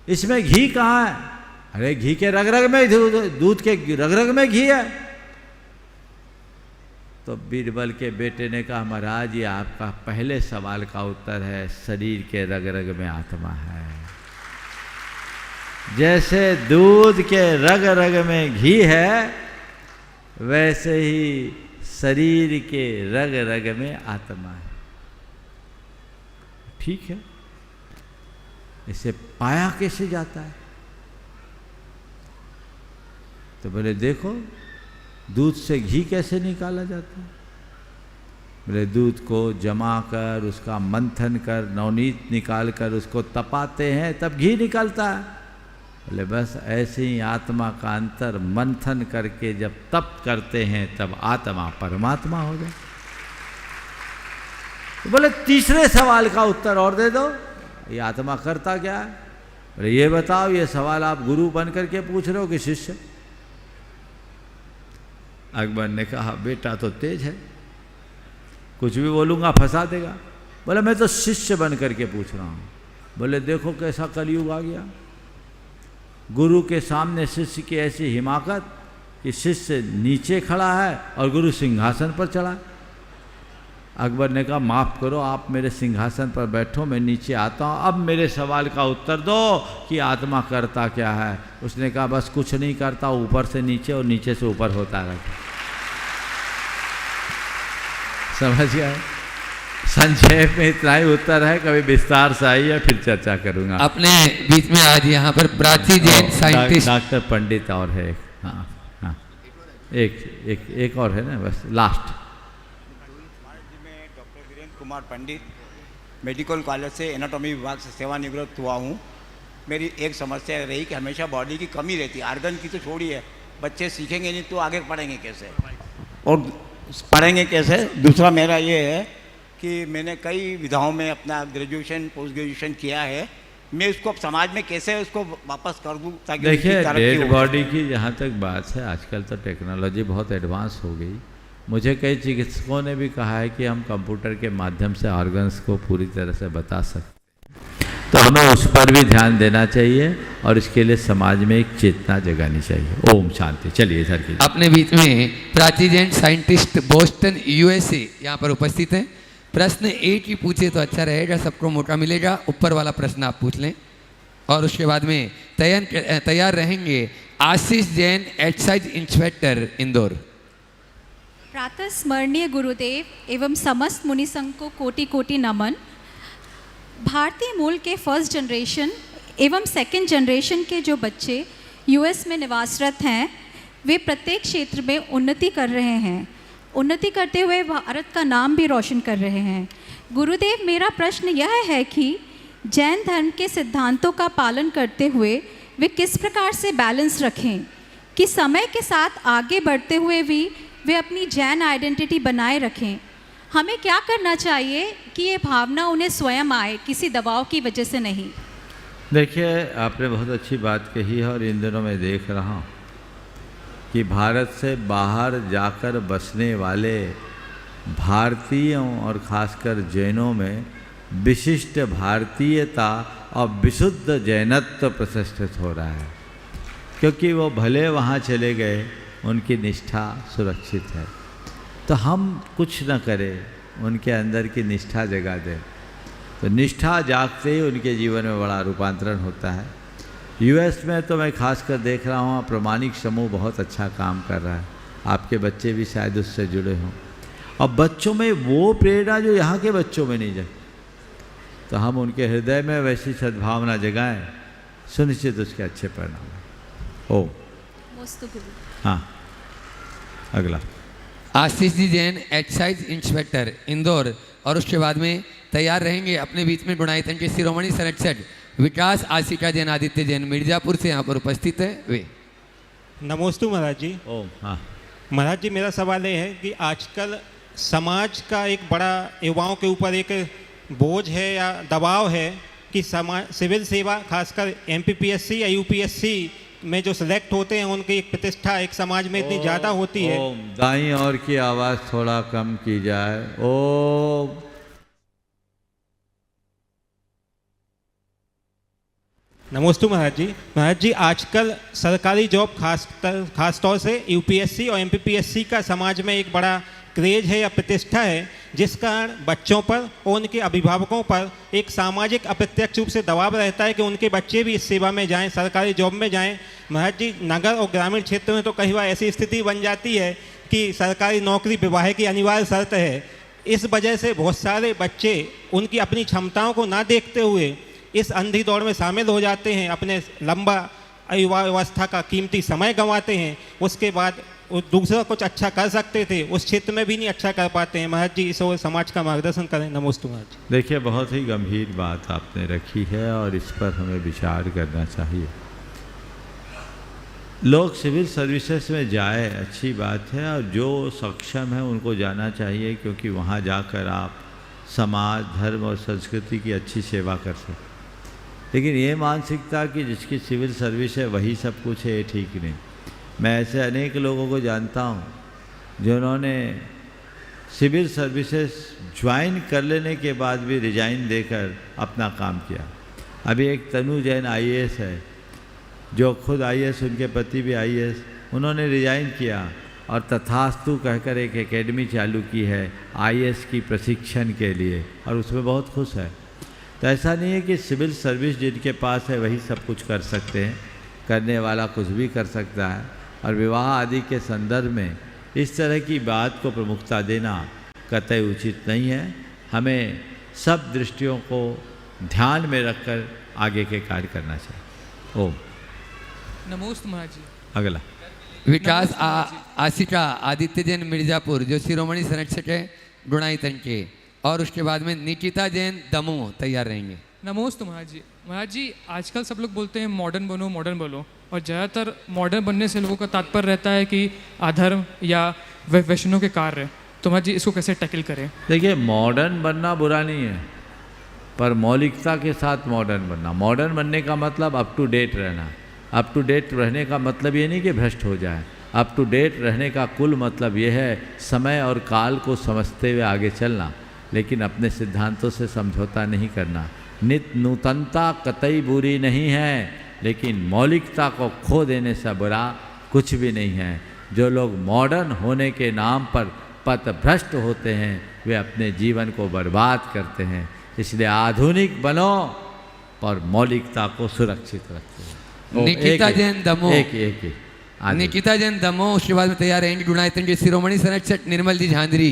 इसमें घी कहाँ है? अरे घी के रग रग में, दूध के रग रग में घी है। तो बीरबल के बेटे ने कहा महाराज ये आपका पहले सवाल का उत्तर है, शरीर के रग रग में आत्मा है। जैसे दूध के रग रग में घी है, वैसे ही शरीर के रग रग में आत्मा है। ठीक है, इसे पाया कैसे जाता है? तो बोले देखो दूध से घी कैसे निकाला जाता है? बोले दूध को जमा कर, उसका मंथन कर, नवनीत निकाल कर उसको तपाते हैं तब घी निकलता है। बोले बस ऐसे ही आत्मा का अंतर मंथन करके जब तप करते हैं तब आत्मा परमात्मा हो जाए। तो बोले तीसरे सवाल का उत्तर और दे दो, ये आत्मा करता क्या है? बोले ये बताओ, ये सवाल आप गुरु बन करके पूछ रहे हो कि शिष्य? अकबर ने कहा बेटा तो तेज है, कुछ भी बोलूँगा फंसा देगा। बोले मैं तो शिष्य बन करके पूछ रहा हूँ। बोले देखो कैसा कलयुग आ गया, गुरु के सामने शिष्य की ऐसी हिमाकत कि शिष्य नीचे खड़ा है और गुरु सिंहासन पर चढ़ा। अकबर ने कहा माफ़ करो, आप मेरे सिंहासन पर बैठो, मैं नीचे आता हूँ। अब मेरे सवाल का उत्तर दो कि आत्मा करता क्या है? उसने कहा बस कुछ नहीं करता, ऊपर से नीचे और नीचे से ऊपर होता रहता। समझ गए? संक्षेप में इतना ही उत्तर है, कभी विस्तार से आइए फिर चर्चा करूंगा। अपने बीच में आज यहाँ पर प्राची जैन साइंटिस्ट डॉक्टर पंडित और है। हाँ हाँ, एक और है ना, बस last. Doctor Virendra Kumar Pandit, medical college से एनाटॉमी विभाग से सेवानिवृत्त हुआ हूँ। मेरी एक समस्या रही कि हमेशा बॉडी की कमी रहती है, आर्गन की तो छोड़िए, बच्चे सीखेंगे नहीं तो आगे पढ़ेंगे कैसे, और पढ़ेंगे कैसे? दूसरा मेरा ये है कि मैंने कई विधाओं में अपना ग्रेजुएशन पोस्ट ग्रेजुएशन किया है, मैं इसको अब समाज में कैसे उसको वापस कर दूँ ताकि देखिए डेड बॉडी की जहाँ तक बात है, आजकल तो टेक्नोलॉजी बहुत एडवांस हो गई। मुझे कई चिकित्सकों ने भी कहा है कि हम कंप्यूटर के माध्यम से ऑर्गन्स को पूरी तरह से बता सकते, तो हमें उस पर भी ध्यान देना चाहिए और इसके लिए समाज में एक चेतना जगानी चाहिए। ओम शांति। चलिए सर की अपने बीच में Prachi Jain scientist Boston USA यहाँ पर उपस्थित हैं। प्रश्न एक ही पूछे तो अच्छा रहेगा, सबको मौका मिलेगा। ऊपर वाला प्रश्न आप पूछ लें और उसके बाद में तैयार रहेंगे आशीष जैन, एक्साइज इंस्पेक्टर, इंदौर। प्रातः स्मरणीय गुरुदेव एवं समस्त मुनि संघ को कोटि कोटि नमन। भारतीय मूल के फर्स्ट जनरेशन एवं सेकंड जनरेशन के जो बच्चे यूएस में निवासरत हैं, वे प्रत्येक क्षेत्र में उन्नति कर रहे हैं, उन्नति करते हुए भारत का नाम भी रोशन कर रहे हैं। गुरुदेव, मेरा प्रश्न यह है कि जैन धर्म के सिद्धांतों का पालन करते हुए वे किस प्रकार से बैलेंस रखें कि समय के साथ आगे बढ़ते हुए भी वे अपनी जैन आइडेंटिटी बनाए रखें। हमें क्या करना चाहिए कि ये भावना उन्हें स्वयं आए, किसी दबाव की वजह से नहीं? देखिए आपने बहुत अच्छी बात कही है और इन दिनों मैं देख रहा हूँ कि भारत से बाहर जाकर बसने वाले भारतीयों और खासकर जैनों में विशिष्ट भारतीयता और विशुद्ध जैनत्व प्रतिष्ठित हो रहा है, क्योंकि वो भले वहाँ चले गए, उनकी निष्ठा सुरक्षित है। तो हम कुछ न करें, उनके अंदर की निष्ठा जगा दें, तो निष्ठा जागते ही उनके जीवन में बड़ा रूपांतरण होता है। यूएस में तो मैं खासकर देख रहा हूँ प्रमाणिक समूह बहुत अच्छा काम कर रहा है, आपके बच्चे भी शायद उससे जुड़े हों, और बच्चों में वो प्रेरणा जो यहाँ के बच्चों में नहीं जगती, तो हम उनके हृदय में वैसी सद्भावना जगाएं, सुनिश्चित उसके अच्छे परिणाम। ओ हाँ, अगला आशीष जी जैन, एक्साइज इंस्पेक्टर इंदौर, और उसके बाद में तैयार रहेंगे अपने बीच में गुणायतन के शिरोमणि संरक्षक विकास आशिका जैन आदित्य जैन मिर्जापुर से यहाँ पर उपस्थित है वे। नमोस्तु महाराज जी। ओ हाँ महाराज जी, मेरा सवाल ये है कि आजकल समाज का एक बड़ा युवाओं के ऊपर एक बोझ है या दबाव है कि समाज सिविल सेवा खासकर एमपीपीएससी या यूपीएससी में जो सिलेक्ट होते हैं उनकी एक प्रतिष्ठा एक समाज में इतनी ज़्यादा होती है। दाईं ओर की आवाज़ थोड़ा कम की जाए। ओ नमस्ते महाराज जी। महाराज जी, आजकल सरकारी जॉब खास तौर से यूपीएससी और एमपीपीएससी का समाज में एक बड़ा क्रेज है या प्रतिष्ठा है, जिस कारण बच्चों पर और उनके अभिभावकों पर एक सामाजिक अप्रत्यक्ष रूप से दबाव रहता है कि उनके बच्चे भी इस सेवा में जाएं, सरकारी जॉब में जाएं। महाराज जी, नगर और ग्रामीण क्षेत्र में तो कई बार ऐसी स्थिति बन जाती है कि सरकारी नौकरी विवाह की अनिवार्य शर्त है। इस वजह से बहुत सारे बच्चे उनकी अपनी क्षमताओं को ना देखते हुए इस अंधी दौड़ में शामिल हो जाते हैं, अपने लंबा युवावस्था का कीमती समय गंवाते हैं, उसके बाद दूसरा कुछ अच्छा कर सकते थे उस क्षेत्र में भी नहीं अच्छा कर पाते हैं। महाराज जी, इस ओर समाज का मार्गदर्शन करें। नमस्ते महाराज जी। देखिए, बहुत ही गंभीर बात आपने रखी है और इस पर हमें विचार करना चाहिए। लोग सिविल सर्विसेज में जाए, अच्छी बात है, और जो सक्षम है उनको जाना चाहिए, क्योंकि वहाँ जाकर आप समाज, धर्म और संस्कृति की अच्छी सेवा कर सकते। लेकिन ये मानसिकता कि जिसकी सिविल सर्विस है वही सब कुछ है, ये ठीक नहीं। मैं ऐसे अनेक लोगों को जानता हूँ जिन्होंने सिविल सर्विसेज ज्वाइन कर लेने के बाद भी रिजाइन देकर अपना काम किया। अभी एक तनु जैन आईएएस है, जो खुद आईएएस, उनके पति भी आईएएस, उन्होंने रिजाइन किया और तथास्तु कहकर एक एकेडमी चालू की है आईएएस की प्रशिक्षण के लिए, और उसमें बहुत खुश है। तो ऐसा नहीं है कि सिविल सर्विस जिनके पास है वही सब कुछ कर सकते हैं, करने वाला कुछ भी कर सकता है। और विवाह आदि के संदर्भ में इस तरह की बात को प्रमुखता देना कतई उचित नहीं है। हमें सब दृष्टियों को ध्यान में रखकर आगे के कार्य करना चाहिए। ओम नमोस्तु महाराज जी। अगला विकास आशिका आदित्य जैन मिर्जापुर, जो शिरोमणि संरक्षक है गुणायतन के, और उसके बाद में निकिता जैन दमोह तैयार रहेंगे। नमोस्तु महाराज जी। महाराज जी, आजकल सब लोग बोलते हैं मॉडर्न बनो मॉडर्न बनो, और ज़्यादातर मॉडर्न बनने से लोगों का तात्पर्य रहता है कि अधर्म या वैष्णव के कार्य। तो महाराज जी, इसको कैसे टैकल करें? देखिए, मॉडर्न बनना बुरा नहीं है, पर मौलिकता के साथ मॉडर्न बनना। मॉडर्न बनने का मतलब अप टू डेट रहना। अप टू डेट रहने का मतलब ये नहीं कि भ्रष्ट हो जाए। अप टू डेट रहने का कुल मतलब ये है समय और काल को समझते हुए आगे चलना, लेकिन अपने सिद्धांतों से समझौता नहीं करना। नित्य नूतनता कतई बुरी नहीं है, लेकिन मौलिकता को खो देने से बुरा कुछ भी नहीं है। जो लोग मॉडर्न होने के नाम पर पथभ्रष्ट होते हैं वे अपने जीवन को बर्बाद करते हैं। इसलिए आधुनिक बनो और मौलिकता को सुरक्षित रखो। निकिता जैन दमोह, एक निकिता जैन दमोह, उसके बाद में तैयार रहेंगे गुणायतन के शिरोमणि संरक्षक निर्मल जी झांझरी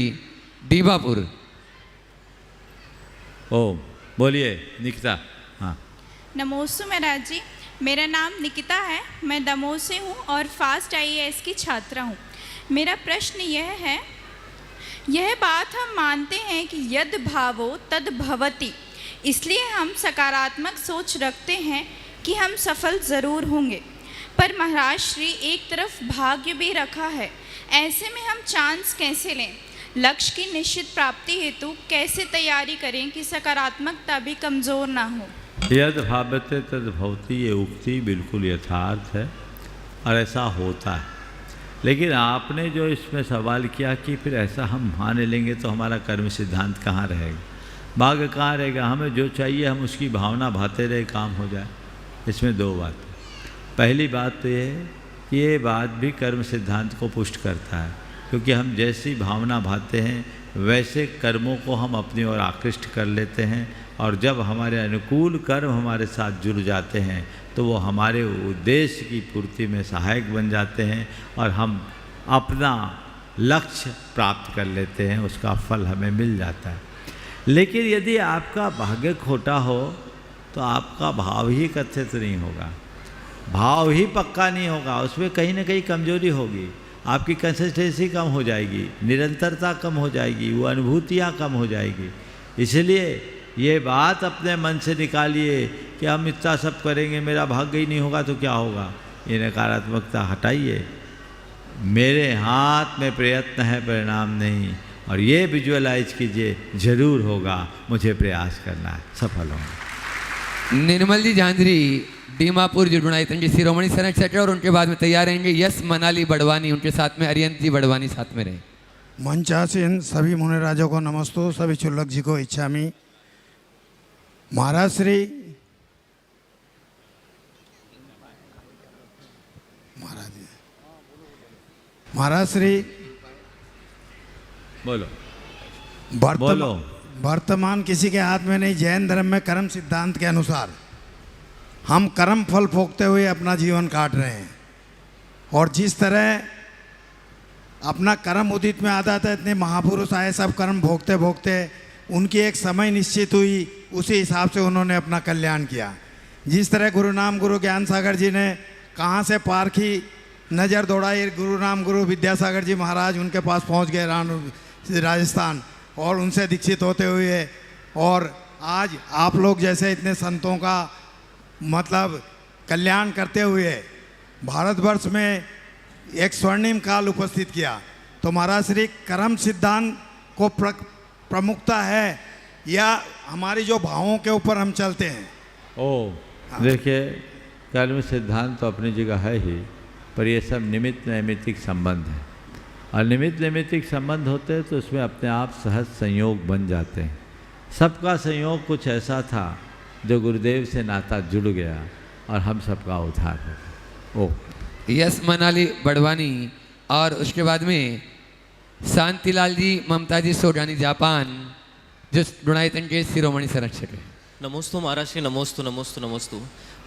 डीबापुर। ओ बोलिए निकिता। हाँ, नमोस्तु महाराज जी। मेरा नाम निकिता है, मैं दमोह से हूँ और फास्ट आईएएस की छात्रा हूँ। मेरा प्रश्न यह है, यह बात हम मानते हैं कि यद भावो तद भवति, इसलिए हम सकारात्मक सोच रखते हैं कि हम सफल ज़रूर होंगे। पर महाराज श्री एक तरफ भाग्य भी रखा है, ऐसे में हम चांस कैसे लें? लक्ष्य की निश्चित प्राप्ति हेतु कैसे तैयारी करें कि सकारात्मकता भी कमज़ोर ना हो? यद भावते तद भवति, ये उक्ति बिल्कुल यथार्थ है और ऐसा होता है। लेकिन आपने जो इसमें सवाल किया कि फिर ऐसा हम मान लेंगे तो हमारा कर्म सिद्धांत कहाँ रहेगा, भाग्य कहाँ रहेगा। हमें जो चाहिए हम उसकी भावना भाते रहे, काम हो जाए। इसमें दो बातें। पहली बात तो ये है कि ये बात भी कर्म सिद्धांत को पुष्ट करता है, क्योंकि हम जैसी भावना भाते हैं वैसे कर्मों को हम अपनी ओर आकृष्ट कर लेते हैं, और जब हमारे अनुकूल कर्म हमारे साथ जुड़ जाते हैं तो वो हमारे उद्देश्य की पूर्ति में सहायक बन जाते हैं और हम अपना लक्ष्य प्राप्त कर लेते हैं, उसका फल हमें मिल जाता है। लेकिन यदि आपका भाग्य खोटा हो तो आपका भाव ही कथित नहीं होगा, भाव ही पक्का नहीं होगा, उसमें कहीं ना कहीं कमजोरी होगी, आपकी कंसिस्टेंसी कम हो जाएगी, निरंतरता कम हो जाएगी, वो अनुभूतियाँ कम हो जाएगी। इसलिए ये बात अपने मन से निकालिए कि हम इतना सब करेंगे, मेरा भाग्य ही नहीं होगा तो क्या होगा। ये नकारात्मकता हटाइए, मेरे हाथ में प्रयत्न है, परिणाम नहीं, और ये विजुअलाइज कीजिए जरूर होगा, मुझे प्रयास करना है, सफल होंगे। निर्मल जी झांझरी दीमापुर जुड़नाइतन जी शिरोमणि शरण सेट, और उनके बाद में तैयार रहेंगे यस मनाली बड़वानी, उनके साथ में अरियंत जी बड़वानी साथ में रहे। मंचासीन सभी मुनिराजों को नमस्तु, सभी चुल्लक जी को इच्छामी। महाराज श्री बोलो वर्तमान किसी के हाथ में नहीं। जैन धर्म में कर्म सिद्धांत के अनुसार हम कर्म फल भोगते हुए अपना जीवन काट रहे हैं, और जिस तरह अपना कर्म उदित में आता था, इतने महापुरुष आए, सब कर्म भोगते भोगते उनकी एक समय निश्चित हुई, उसी हिसाब से उन्होंने अपना कल्याण किया। जिस तरह गुरु नाम गुरु ज्ञान सागर जी ने कहाँ से पारखी नज़र दौड़ाई, गुरु नाम गुरु विद्यासागर जी महाराज उनके पास पहुँच गए राजस्थान, और उनसे दीक्षित होते हुए, और आज आप लोग जैसे इतने संतों का मतलब कल्याण करते हुए भारतवर्ष में एक स्वर्णिम काल उपस्थित किया। तो महाराज श्री कर्म सिद्धांत को प्रमुखता है या हमारी जो भावों के ऊपर हम चलते हैं? देखिए, कर्म सिद्धांत तो अपनी जगह है ही, पर ये सब निमित्त नैमित्तिक संबंध है, और निमित्त नैमित्तिक संबंध होते हैं तो उसमें अपने आप सहज संयोग बन जाते हैं। सबका संयोग कुछ ऐसा था जो गुरुदेव से नाता जुड़ गया और हम सबका उद्धार हो गया। यस मनाली बड़वानी, और उसके बाद में शांतिलाल जी ममता जी सोडानी जापान, जो डुणाइतन के शिरोमणि संरक्षक है। नमोस्तु महाराज श्री, नमोस्तु नमोस्तु नमोस्तु।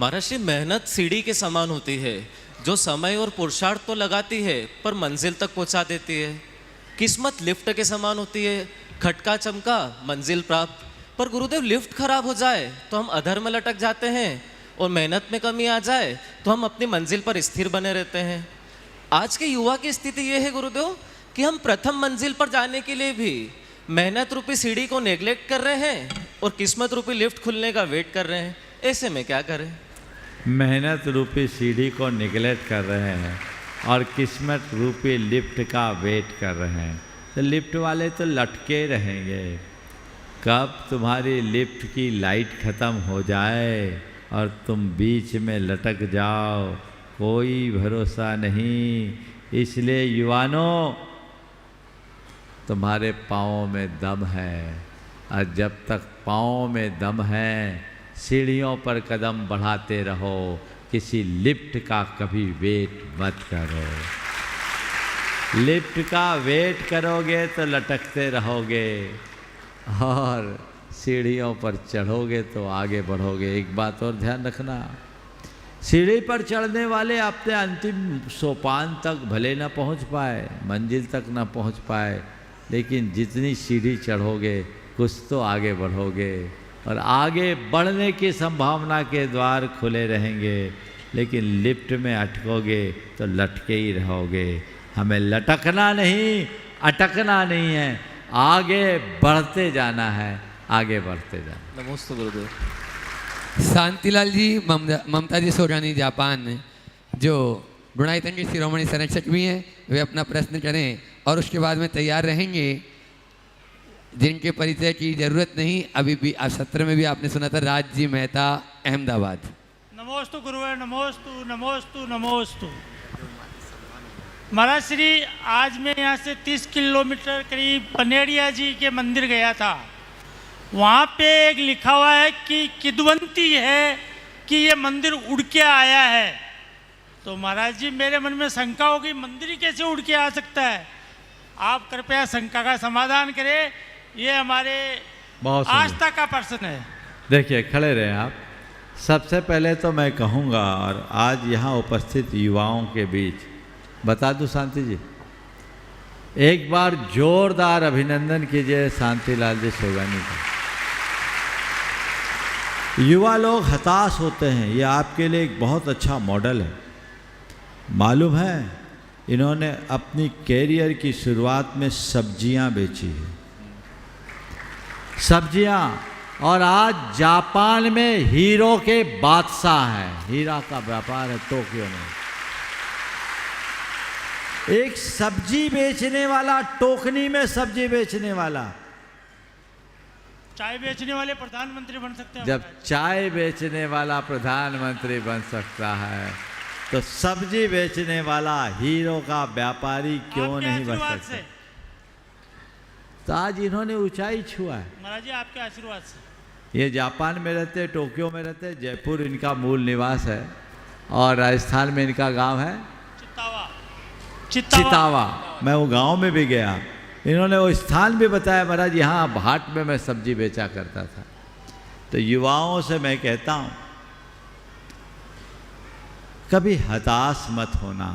महाराज श्री, मेहनत सीढ़ी के समान होती है, जो समय और पुरुषार्थ तो लगाती है पर मंजिल तक पहुंचा देती है। किस्मत लिफ्ट के समान होती है, खटका चमका मंजिल प्राप्त। पर गुरुदेव, लिफ्ट खराब हो जाए तो हम अधर में लटक जाते हैं, और मेहनत में कमी आ जाए तो हम अपनी मंजिल पर स्थिर बने रहते हैं। आज के युवा की स्थिति ये है गुरुदेव कि हम प्रथम मंजिल पर जाने के लिए भी मेहनत रूपी सीढ़ी को नेग्लेक्ट कर रहे हैं और किस्मत रूपी लिफ्ट खुलने का वेट कर रहे हैं। ऐसे में क्या करें? मेहनत रूपी सीढ़ी को निगलेक्ट कर रहे हैं और किस्मत रूपी लिफ्ट का वेट कर रहे हैं, तो लिफ्ट वाले तो लटके रहेंगे। कब तुम्हारी लिफ्ट की लाइट ख़त्म हो जाए और तुम बीच में लटक जाओ, कोई भरोसा नहीं। इसलिए युवानों, तुम्हारे पाँव में दम है, और जब तक पाँव में दम है सीढ़ियों पर कदम बढ़ाते रहो, किसी लिफ्ट का कभी वेट मत करो। लिफ्ट का वेट करोगे तो लटकते रहोगे, और सीढ़ियों पर चढ़ोगे तो आगे बढ़ोगे। एक बात और ध्यान रखना, सीढ़ी पर चढ़ने वाले अपने अंतिम सोपान तक भले ना पहुंच पाए, मंजिल तक ना पहुंच पाए, लेकिन जितनी सीढ़ी चढ़ोगे कुछ तो आगे बढ़ोगे, और आगे बढ़ने की संभावना के द्वार खुले रहेंगे। लेकिन लिफ्ट में अटकोगे तो लटके ही रहोगे। हमें लटकना नहीं, अटकना नहीं है, आगे बढ़ते जाना है, आगे बढ़ते जाना। नमस्ते गुरुदेव। शांतिलाल जी ममता जी सोडानी जापान, जो डुणाइतन के शिरोमणि संरक्षक भी हैं, वे अपना प्रश्न करें और उसके बाद में तैयार रहेंगे। जिनके परिचय की जरूरत नहीं, अभी भी सत्र में भी आपने सुना था, राज जी मेहता अहमदाबाद। नमोस्तु गुरुवर, नमोस्तु नमोस्तु नमोस्तु। महाराज श्री, आज मैं यहाँ से 30 किलोमीटर करीब पनेरिया जी के मंदिर गया था। वहाँ पे एक लिखा हुआ है कि किद्वंती है कि ये मंदिर उड़ के आया है। तो महाराज जी, मेरे मन में शंका होगी, मंदिर ही कैसे उड़ के आ सकता है? आप कृपया शंका का समाधान करें। ये हमारे आस्था का प्रश्न है। देखिए, खड़े रहे आप। सबसे पहले तो मैं कहूँगा, और आज यहाँ उपस्थित युवाओं के बीच बता दूं शांति जी, एक बार जोरदार अभिनंदन कीजिए शांतिलाल जी सोगानी का। युवा लोग हताश होते हैं, ये आपके लिए एक बहुत अच्छा मॉडल है। मालूम है, इन्होंने अपनी कैरियर की शुरुआत में सब्जियां बेची है, सब्जियां, और आज जापान में हीरो के बादशाह हैं। हीरा का व्यापार है टोक्यो में। एक सब्जी बेचने वाला, टोकनी में सब्जी बेचने वाला। चाय बेचने वाले प्रधानमंत्री बन सकते हैं। जब चाय बेचने वाला प्रधानमंत्री बन सकता है, तो सब्जी बेचने वाला हीरो का व्यापारी क्यों नहीं बन सकता? तो आज इन्होंने ऊंचाई छुआ है। महाराज जी, आपके आशीर्वाद से। ये जापान में रहते, टोक्यो में रहते, जयपुर इनका मूल निवास है, और राजस्थान में इनका गांव है चितावा। मैं वो गांव में भी गया, इन्होंने वो स्थान भी बताया, महाराज यहाँ भाट में मैं सब्जी बेचा करता था। तो युवाओं से मैं कहता हूँ, कभी हताश मत होना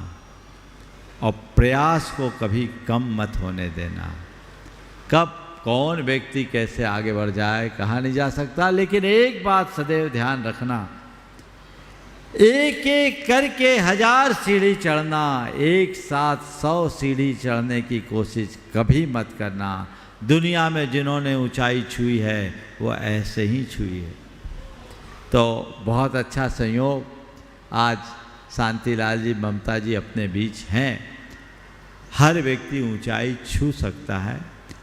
और प्रयास को कभी कम मत होने देना। कब कौन व्यक्ति कैसे आगे बढ़ जाए कहा नहीं जा सकता, लेकिन एक बात सदैव ध्यान रखना, एक एक करके 1000 सीढ़ी चढ़ना, एक साथ 100 सीढ़ी चढ़ने की कोशिश कभी मत करना। दुनिया में जिन्होंने ऊंचाई छुई है वो ऐसे ही छुई है। तो बहुत अच्छा संयोग, आज शांतिलाल जी, ममता जी अपने बीच हैं। हर व्यक्ति ऊंचाई छू सकता है।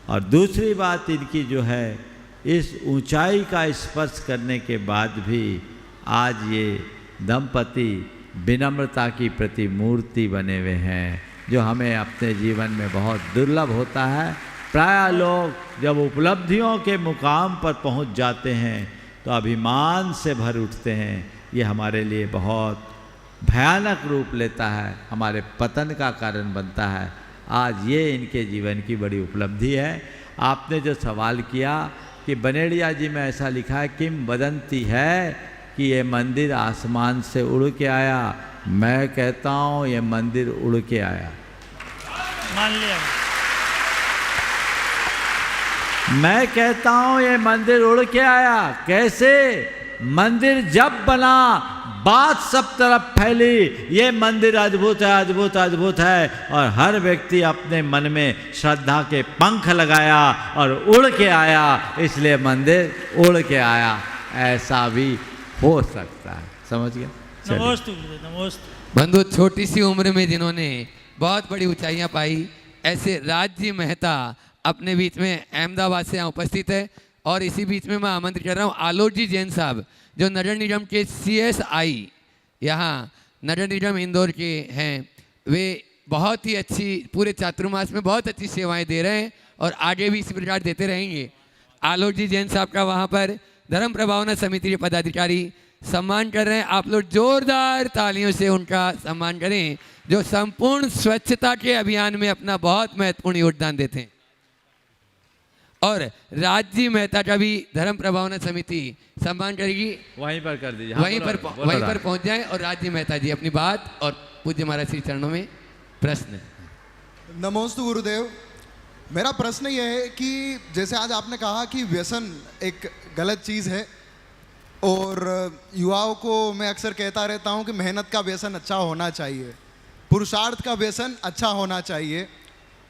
और दूसरी बात इनकी जो है, इस ऊंचाई का स्पर्श करने के बाद भी आज ये दंपति विनम्रता की प्रतिमूर्ति बने हुए हैं, जो हमें अपने जीवन में बहुत दुर्लभ होता है। प्रायः लोग जब उपलब्धियों के मुकाम पर पहुंच जाते हैं तो अभिमान से भर उठते हैं। ये हमारे लिए बहुत भयानक रूप लेता है, हमारे पतन का कारण बनता है। आज ये इनके जीवन की बड़ी उपलब्धि है। आपने जो सवाल किया कि बनेड़िया जी में ऐसा लिखा है, किम वदंती है कि ये मंदिर आसमान से उड़ के आया। मैं कहता हूँ ये मंदिर उड़ के आया। मान लिया। मैं कहता हूँ ये मंदिर उड़ के आया। कैसे? मंदिर जब बना, बात सब तरफ फैली, ये मंदिर अद्भुत है, अद्भुत अद्भुत है, और हर व्यक्ति अपने मन में श्रद्धा के पंख लगाया और उड़ के आया, इसलिए मंदिर उड़ के आया। ऐसा भी हो सकता है, समझ गया? नमोस्तु नमोस्तु। बंधु, छोटी सी उम्र में जिन्होंने बहुत बड़ी ऊंचाइयां पाई, ऐसे राजी मेहता अपने बीच में अहमदाबाद से यहाँ उपस्थित है। और इसी बीच में मैं आमंत्रित कर रहा हूँ आलोक जी जैन साहब, जो नगर निगम के CSI यहाँ नगर निगम इंदौर के हैं। वे बहुत ही अच्छी, पूरे चातुर्मास में बहुत अच्छी सेवाएं दे रहे हैं और आगे भी इसी प्रकार देते रहेंगे। आलोक जी जैन साहब का वहाँ पर धर्म प्रभावना समिति के पदाधिकारी सम्मान कर रहे हैं। आप लोग जोरदार तालियों से उनका सम्मान करें, जो संपूर्ण स्वच्छता के अभियान में अपना बहुत महत्वपूर्ण योगदान देते हैं। और राजी मेहता का भी धर्म प्रभावना समिति सम्मान करेगी। वहीं पर कर दीजिए, वहीं पर पहुंच जाएं। और राजी मेहता जी अपनी बात और पूज्य महाराज श्री चरणों में प्रश्न। नमोस्तु गुरुदेव। मेरा प्रश्न यह है कि जैसे आज आपने कहा कि व्यसन एक गलत चीज़ है, और युवाओं को मैं अक्सर कहता रहता हूं कि मेहनत का व्यसन अच्छा होना चाहिए, पुरुषार्थ का व्यसन अच्छा होना चाहिए,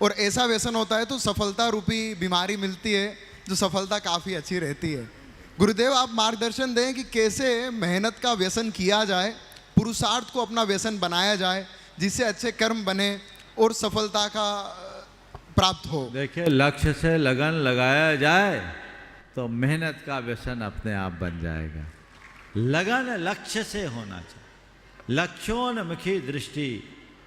और ऐसा व्यसन होता है तो सफलता रूपी बीमारी मिलती है, जो सफलता काफ़ी अच्छी रहती है। गुरुदेव, आप मार्गदर्शन दें कि कैसे मेहनत का व्यसन किया जाए, पुरुषार्थ को अपना व्यसन बनाया जाए, जिससे अच्छे कर्म बने और सफलता का प्राप्त हो। देखिए, लक्ष्य से लगन लगाया जाए तो मेहनत का व्यसन अपने आप बन जाएगा। लगन लक्ष्य से होना चाहिए। लक्ष्योन्मुखी दृष्टि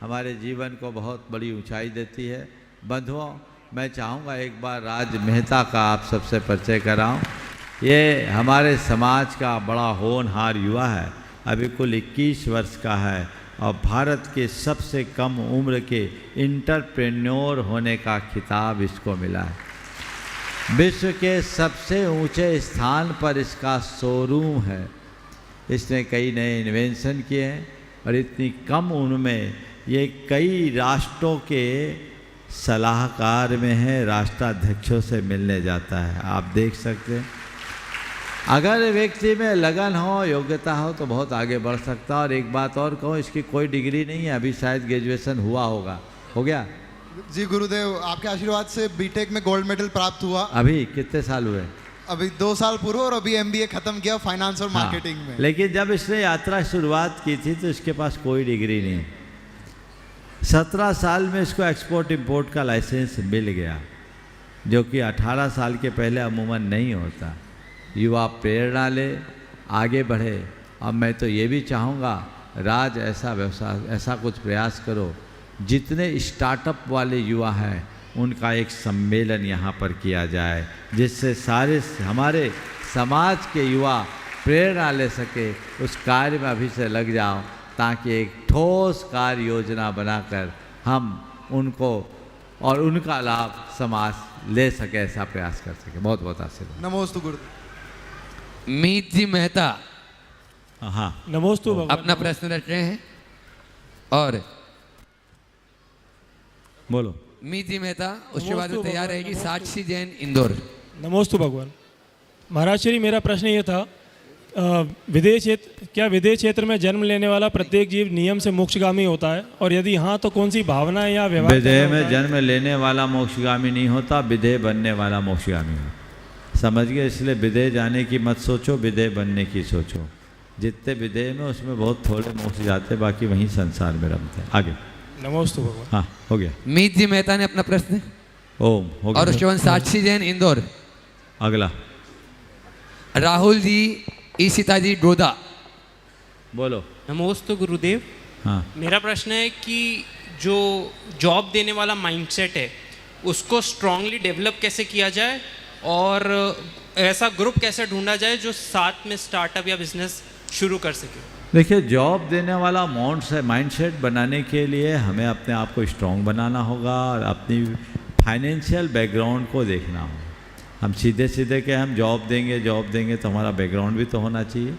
हमारे जीवन को बहुत बड़ी ऊंचाई देती है। बंधुओं, मैं चाहूँगा एक बार राज मेहता का आप सबसे परिचय कराऊं। ये हमारे समाज का बड़ा होनहार युवा है, अभी कुल 21 वर्ष का है और भारत के सबसे कम उम्र के इंटरप्रेन्योर होने का खिताब इसको मिला है। विश्व के सबसे ऊंचे स्थान पर इसका शोरूम है। इसने कई नए इन्वेंशन किए हैं और इतनी कम उम्र में ये कई राष्ट्रों के सलाहकार में है, राष्ट्राध्यक्षों से मिलने जाता है। आप देख सकते हैं, अगर व्यक्ति में लगन हो, योग्यता हो तो बहुत आगे बढ़ सकता है। और एक बात और कहूँ, इसकी कोई डिग्री नहीं है, अभी शायद ग्रेजुएशन हुआ होगा। हो गया जी गुरुदेव, आपके आशीर्वाद से बीटेक में गोल्ड मेडल प्राप्त हुआ। अभी कितने साल हुए? अभी 2 साल पूर्व, और अभी MBA खत्म किया फाइनेंस और मार्केटिंग में। लेकिन जब इसने यात्रा शुरुआत की थी तो इसके पास कोई डिग्री नहीं। 17 साल में इसको एक्सपोर्ट इंपोर्ट का लाइसेंस मिल गया, जो कि 18 साल के पहले अमूमन नहीं होता। युवा प्रेरणा ले, आगे बढ़े। अब मैं तो ये भी चाहूँगा राज ऐसा व्यवसाय, ऐसा कुछ प्रयास करो, जितने स्टार्टअप वाले युवा हैं उनका एक सम्मेलन यहाँ पर किया जाए, जिससे सारे हमारे समाज के युवा प्रेरणा ले सके। उस कार्य में अभी से लग जाओ, ताकि एक ठोस कार्य योजना बनाकर हम उनको और उनका लाभ समाज ले सके, ऐसा प्रयास कर सके। बहुत बहुत आशीर्वाद। नमोस्तु गुरु। मीत जी मेहता, हाँ नमोस्तु भगवान। अपना प्रश्न रख रहे हैं और बोलो। मीत जी मेहता, उसके बाद में तैयार रहेगी साक्षी जैन इंदौर। नमोस्तु भगवान। महाराज श्री, मेरा प्रश्न ये था, क्या विदेश क्षेत्र में जन्म लेने वाला प्रत्येक जीव नियम से मोक्षगामी होता है, और यदि हाँ तो कौन सी भावना या व्यवहार? विदेह में जन्म लेने वाला मोक्षगामी नहीं होता, विदेह बनने वाला मोक्षगामी होता। समझ गए? इसलिए विदेह जाने की मत सोचो, विदेह बनने की सोचो। जितने विदेह में उसमें बहुत थोड़े मोक्ष जाते, बाकी वहीं संसार में रमते। आगे। नमोस्तु भगवान। हाँ, हो गया। मीत जी मेहता ने अपना प्रश्न ओम हो गया। और उसके बाद साक्षी जैन इंदौर। अगला राहुल जी ईशिता जी डोदा। बोलो। नमोस्तु गुरुदेव। हाँ, मेरा प्रश्न है कि जो जॉब देने वाला माइंडसेट है उसको स्ट्रांगली डेवलप कैसे किया जाए, और ऐसा ग्रुप कैसे ढूंढा जाए जो साथ में स्टार्टअप या बिजनेस शुरू कर सके? देखिए, जॉब देने वाला माइंडसेट बनाने के लिए हमें अपने आप को स्ट्रांग बनाना होगा और अपनी फाइनेंशियल बैकग्राउंड को देखना होगा। हम सीधे सीधे के हम जॉब देंगे तो हमारा बैकग्राउंड भी तो होना चाहिए।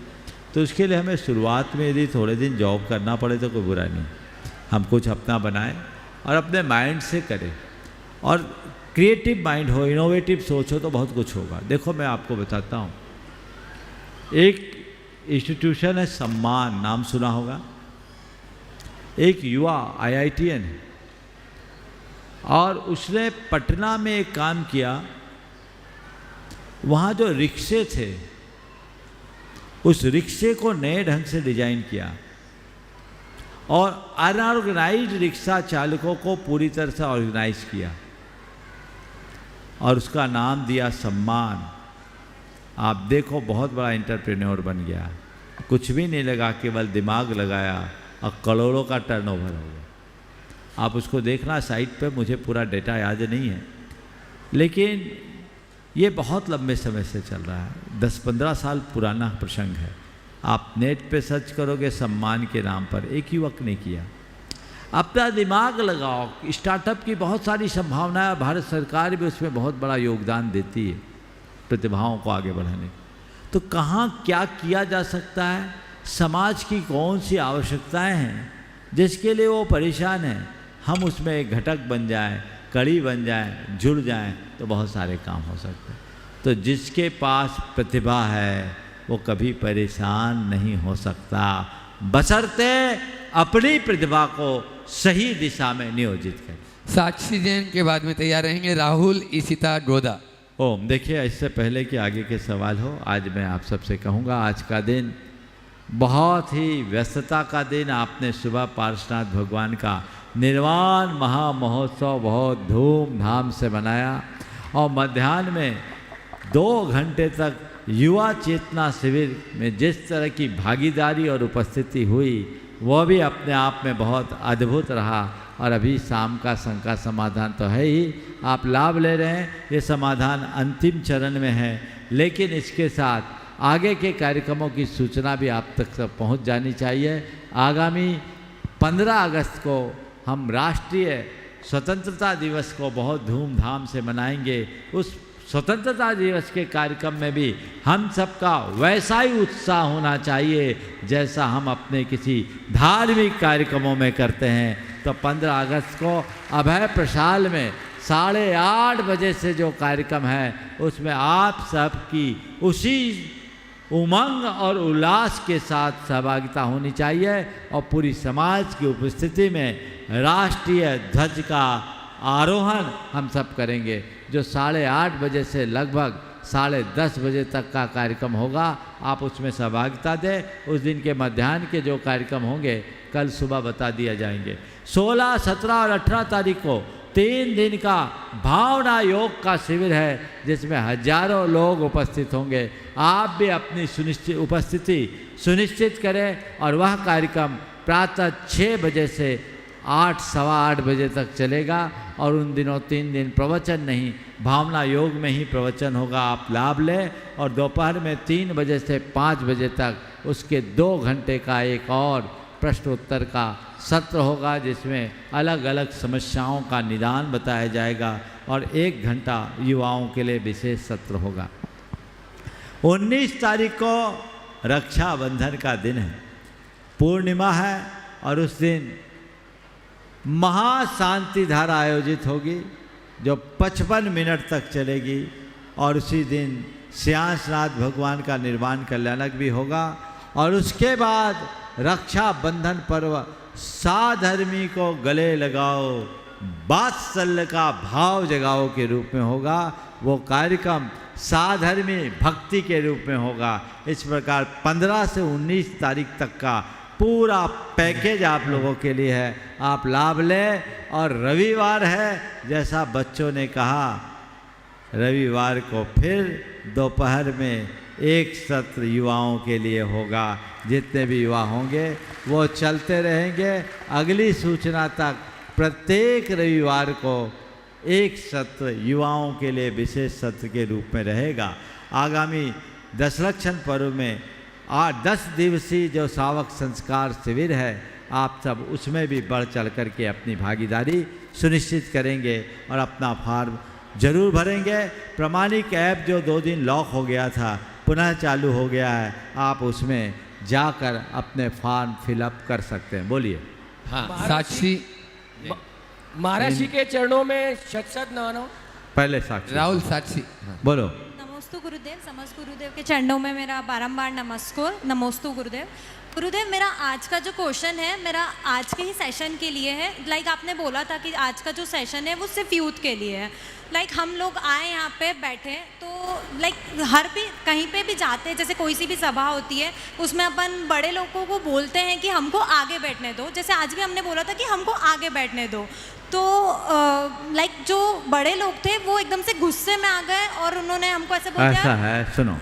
तो उसके लिए हमें शुरुआत में यदि थोड़े दिन जॉब करना पड़े तो कोई बुरा नहीं। हम कुछ अपना बनाएं और अपने माइंड से करें, और क्रिएटिव माइंड हो, इनोवेटिव सोच हो तो बहुत कुछ होगा। देखो, मैं आपको बताता हूँ, एक इंस्टीट्यूशन है सम्मान, नाम सुना होगा। एक युवा IITian है और उसने पटना में एक काम किया। वहाँ जो रिक्शे थे, उस रिक्शे को नए ढंग से डिजाइन किया और अनऑर्गेनाइज्ड रिक्शा चालकों को पूरी तरह से ऑर्गेनाइज किया और उसका नाम दिया सम्मान। आप देखो, बहुत बड़ा एंटरप्रेन्योर बन गया। कुछ भी नहीं लगा, केवल दिमाग लगाया और करोड़ों का टर्नओवर हो गया। आप उसको देखना साइट पे, मुझे पूरा डेटा याद नहीं है, लेकिन ये बहुत लंबे समय से चल रहा है। 10-15 साल पुराना प्रसंग है। आप नेट पे सर्च करोगे, सम्मान के नाम पर एक युवक ने किया। अपना दिमाग लगाओ। स्टार्टअप की बहुत सारी संभावनाएं, भारत सरकार भी उसमें बहुत बड़ा योगदान देती है प्रतिभाओं को आगे बढ़ाने। तो कहाँ क्या किया जा सकता है, समाज की कौन सी आवश्यकताएं हैं जिसके लिए वो परेशान हैं, हम उसमें एक घटक बन जाएं, कड़ी बन जाएं, जुड़ जाएं, तो बहुत सारे काम हो सकते हैं। तो जिसके पास प्रतिभा है वो कभी परेशान नहीं हो सकता, बशर्ते अपनी प्रतिभा को सही दिशा में नियोजित करें। साक्षी जैन के बाद में तैयार रहेंगे राहुल ईशिता डोदा। ओम। देखिए, इससे पहले कि आगे के सवाल हो, आज मैं आप सबसे कहूँगा, आज का दिन बहुत ही व्यस्तता का दिन। आपने सुबह पार्श्वनाथ भगवान का निर्वाण महामहोत्सव बहुत धूमधाम से मनाया और मध्याह्न में 2 घंटे तक युवा चेतना शिविर में जिस तरह की भागीदारी और उपस्थिति हुई, वो भी अपने आप में बहुत अद्भुत रहा। और अभी शाम का शंका समाधान तो है ही, आप लाभ ले रहे हैं, ये समाधान अंतिम चरण में है, लेकिन इसके साथ आगे के कार्यक्रमों की सूचना भी आप तक पहुंच जानी चाहिए। आगामी 15 अगस्त को हम राष्ट्रीय स्वतंत्रता दिवस को बहुत धूमधाम से मनाएंगे। उस स्वतंत्रता दिवस के कार्यक्रम में भी हम सबका वैसा ही उत्साह होना चाहिए जैसा हम अपने किसी धार्मिक कार्यक्रमों में करते हैं। तो 15 अगस्त को अभय प्रशाल में 8:30 बजे से जो कार्यक्रम है उसमें आप सबकी उसी उमंग और उल्लास के साथ सहभागिता होनी चाहिए और पूरी समाज की उपस्थिति में राष्ट्रीय ध्वज का आरोहण हम सब करेंगे, जो 8:30 बजे से लगभग 10:30 बजे तक का कार्यक्रम होगा। आप उसमें सहभागिता दें। उस दिन के मध्याह्न के जो कार्यक्रम होंगे कल सुबह बता दिया जाएंगे। 16, 17 और 18 तारीख को 3 दिन का भावना योग का शिविर है जिसमें हजारों लोग उपस्थित होंगे। आप भी अपनी उपस्थिति सुनिश्चित करें और वह कार्यक्रम प्रातः 6 बजे से 8, सवा 8 बजे तक चलेगा और उन दिनों 3 दिन प्रवचन नहीं, भावना योग में ही प्रवचन होगा। आप लाभ लें और दोपहर में 3 बजे से 5 बजे तक उसके 2 घंटे का एक और प्रश्नोत्तर का सत्र होगा जिसमें अलग अलग समस्याओं का निदान बताया जाएगा और 1 घंटा युवाओं के लिए विशेष सत्र होगा। 19 तारीख को रक्षाबंधन का दिन है, पूर्णिमा है और उस दिन महाशांति धारा आयोजित होगी जो 55 मिनट तक चलेगी और उसी दिन श्यासनाथ भगवान का निर्वाण कल्याणक भी होगा। और उसके बाद रक्षाबंधन पर्व साधर्मी को गले लगाओ, वात्सल्य का भाव जगाओ के रूप में होगा। वो कार्यक्रम साधर्मी भक्ति के रूप में होगा। इस प्रकार 15 से 19 तारीख तक का पूरा पैकेज आप लोगों के लिए है, आप लाभ लें। और रविवार है, जैसा बच्चों ने कहा, रविवार को फिर दोपहर में एक सत्र युवाओं के लिए होगा। जितने भी युवा होंगे वो चलते रहेंगे। अगली सूचना तक प्रत्येक रविवार को एक सत्र युवाओं के लिए विशेष सत्र के रूप में रहेगा। आगामी दशलक्षण पर्व में 10 दिवसीय जो शावक संस्कार शिविर है, आप सब उसमें भी बढ़ चढ़ करके अपनी भागीदारी सुनिश्चित करेंगे और अपना फॉर्म जरूर भरेंगे। प्रमाणिक ऐप जो 2 दिन लॉक हो गया था पुनः चालू हो गया है, आप उसमें जाकर अपने फॉर्म फिलअप कर सकते हैं। बोलिए। हाँ, साक्षी महाराज जी के चरणों में शत नमन। पहले साक्षी, राहुल साक्षी बोलो। नमोस्तु गुरुदेव, समस्त गुरुदेव के चरणों में मेरा बारंबार नमस्कार। नमोस्तु गुरुदेव। गुरुदेव, मेरा आज का जो क्वेश्चन है मेरा आज के ही सेशन के लिए है। लाइक आपने बोला था कि आज का जो सेशन है वो सिर्फ यूथ के लिए है। लाइक हम लोग आए यहाँ पे बैठे तो लाइक हर भी कहीं पे भी जाते हैं, जैसे कोई सी भी सभा होती है उसमें अपन बड़े लोगों को बोलते हैं कि हमको आगे बैठने दो। जैसे आज भी हमने बोला था कि हमको आगे बैठने दो, तो लाइक जो बड़े लोग थे वो एकदम से गुस्से में आ गए और उन्होंने हमको ऐसे बोल दिया। ऐसा है, सुनो,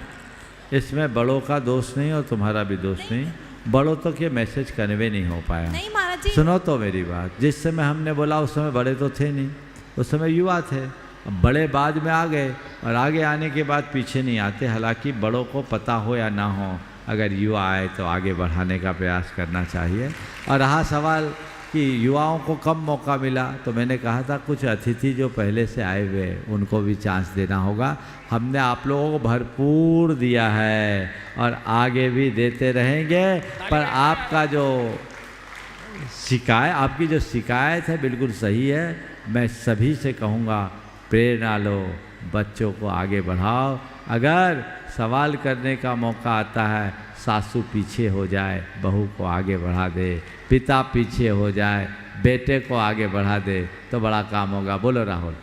इसमें बड़ों का दोष नहीं और तुम्हारा भी दोष नहीं। बड़ों तक ये मैसेज कन्वे नहीं हो पाया। नहीं महाराज जी, सुनो तो मेरी बात। जिस समय हमने बोला उस समय बड़े तो थे नहीं, उस समय युवा थे। अब बड़े बाद में आ गए और आगे आने के बाद पीछे नहीं आते। हालांकि बड़ों को पता हो या ना हो, अगर युवा आए तो आगे बढ़ाने का प्रयास करना चाहिए। और रहा सवाल कि युवाओं को कम मौका मिला, तो मैंने कहा था कुछ अतिथि जो पहले से आए हुए उनको भी चांस देना होगा। हमने आप लोगों को भरपूर दिया है और आगे भी देते रहेंगे। पर आपका जो आपकी जो शिकायत है बिल्कुल सही है। मैं सभी से कहूँगा, प्रेरणा लो, बच्चों को आगे बढ़ाओ। अगर सवाल करने का मौका आता है, सासू पीछे हो जाए, बहू को आगे बढ़ा दे, पिता पीछे हो जाए, बेटे को आगे बढ़ा दे, तो बड़ा काम होगा। बोलो राहुल।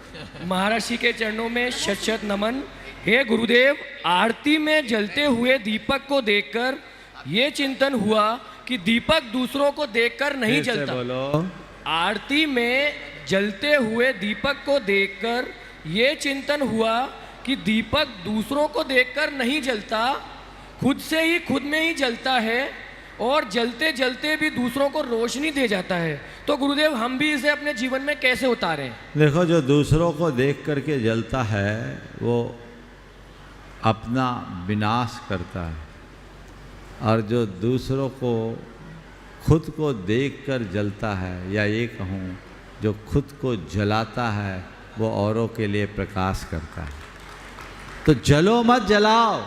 महाराज जी के चरणों में शत शत नमन। हे गुरुदेव, आरती में जलते हुए दीपक को देखकर ये चिंतन हुआ कि दीपक दूसरों को देखकर नहीं जलता। बोलो। आरती में जलते हुए दीपक को देखकर ये चिंतन हुआ कि दीपक दूसरों को देखकर नहीं जलता, खुद से ही खुद में ही जलता है। और जलते जलते भी दूसरों को रोशनी दे जाता है, तो गुरुदेव हम भी इसे अपने जीवन में कैसे उतारें? देखो, जो दूसरों को देख करके जलता है वो अपना विनाश करता है, और जो दूसरों को खुद को देखकर जलता है, या ये कहूँ जो खुद को जलाता है, वो औरों के लिए प्रकाश करता है। तो जलो मत जलाओ,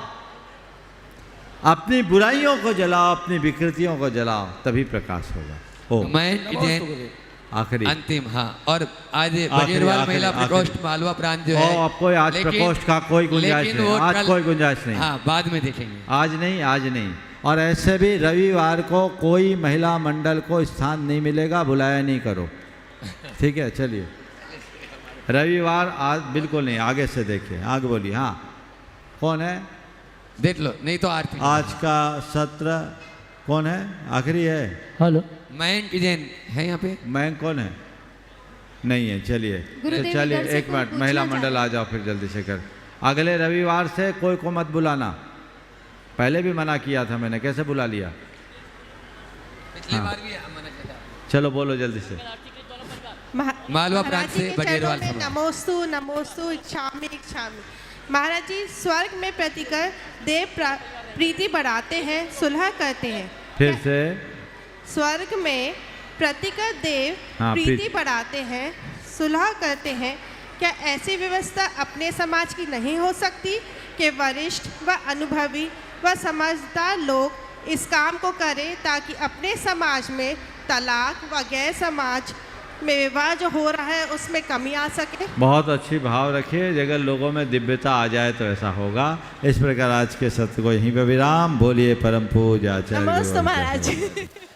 अपनी बुराइयों को जलाओ, अपनी विकृतियों को जलाओ, तभी प्रकाश होगा। ओ मैं आखिरी अंतिम, हाँ। और आज बजेरवाल महिला प्रकोष्ठ मालवा प्रांत जो है, आपको आज प्रकोष्ठ का कोई गुंजाइश नहीं, आज कोई गुंजाइश नहीं। हाँ, बाद में देखेंगे। आज नहीं। और ऐसे भी रविवार को कोई महिला मंडल को स्थान नहीं मिलेगा, बुलाया नहीं करो, ठीक है? चलिए, रविवार आज बिल्कुल नहीं, आगे से देखिए, आगे बोलिए। हाँ, कौन है? देख लो, नहीं तो आरती। आज का सत्र कौन है? आखिरी है। हेलो, मयंक जैन है यहाँ पे? मयंक कौन है? नहीं है। चलिए, एक मिनट, महिला मंडल आ जाओ फिर जल्दी से कर। अगले रविवार से कोई को मत बुलाना, पहले भी मना किया था मैंने, कैसे बुला लिया? पिछली बार भी मना किया था। चलो बोलो जल्दी से। मालवा प्रांत से बजेरवाल। नमोस्तु नमोस्तु इच्छामि इच्छामि। महाराज जी, स्वर्ग में प्रतिकर देव प्रीति बढ़ाते हैं, सुलह करते हैं। फिर से। स्वर्ग में प्रतिकर देव प्रीति बढ़ाते हैं, सुलह करते हैं। क्या ऐसी व्यवस्था अपने समाज की नहीं हो सकती कि वरिष्ठ व अनुभवी व समझदार लोग इस काम को करें, ताकि अपने समाज में तलाक व गैर समाज में विवाह जो हो रहा है उसमें कमी आ सके? बहुत अच्छी भाव रखिए, अगर लोगों में दिव्यता आ जाए तो ऐसा होगा। इस प्रकार आज के सत्र को यहीं पर विराम। बोलिए परम पूज्य आचार्य। नमस्ते महाराज।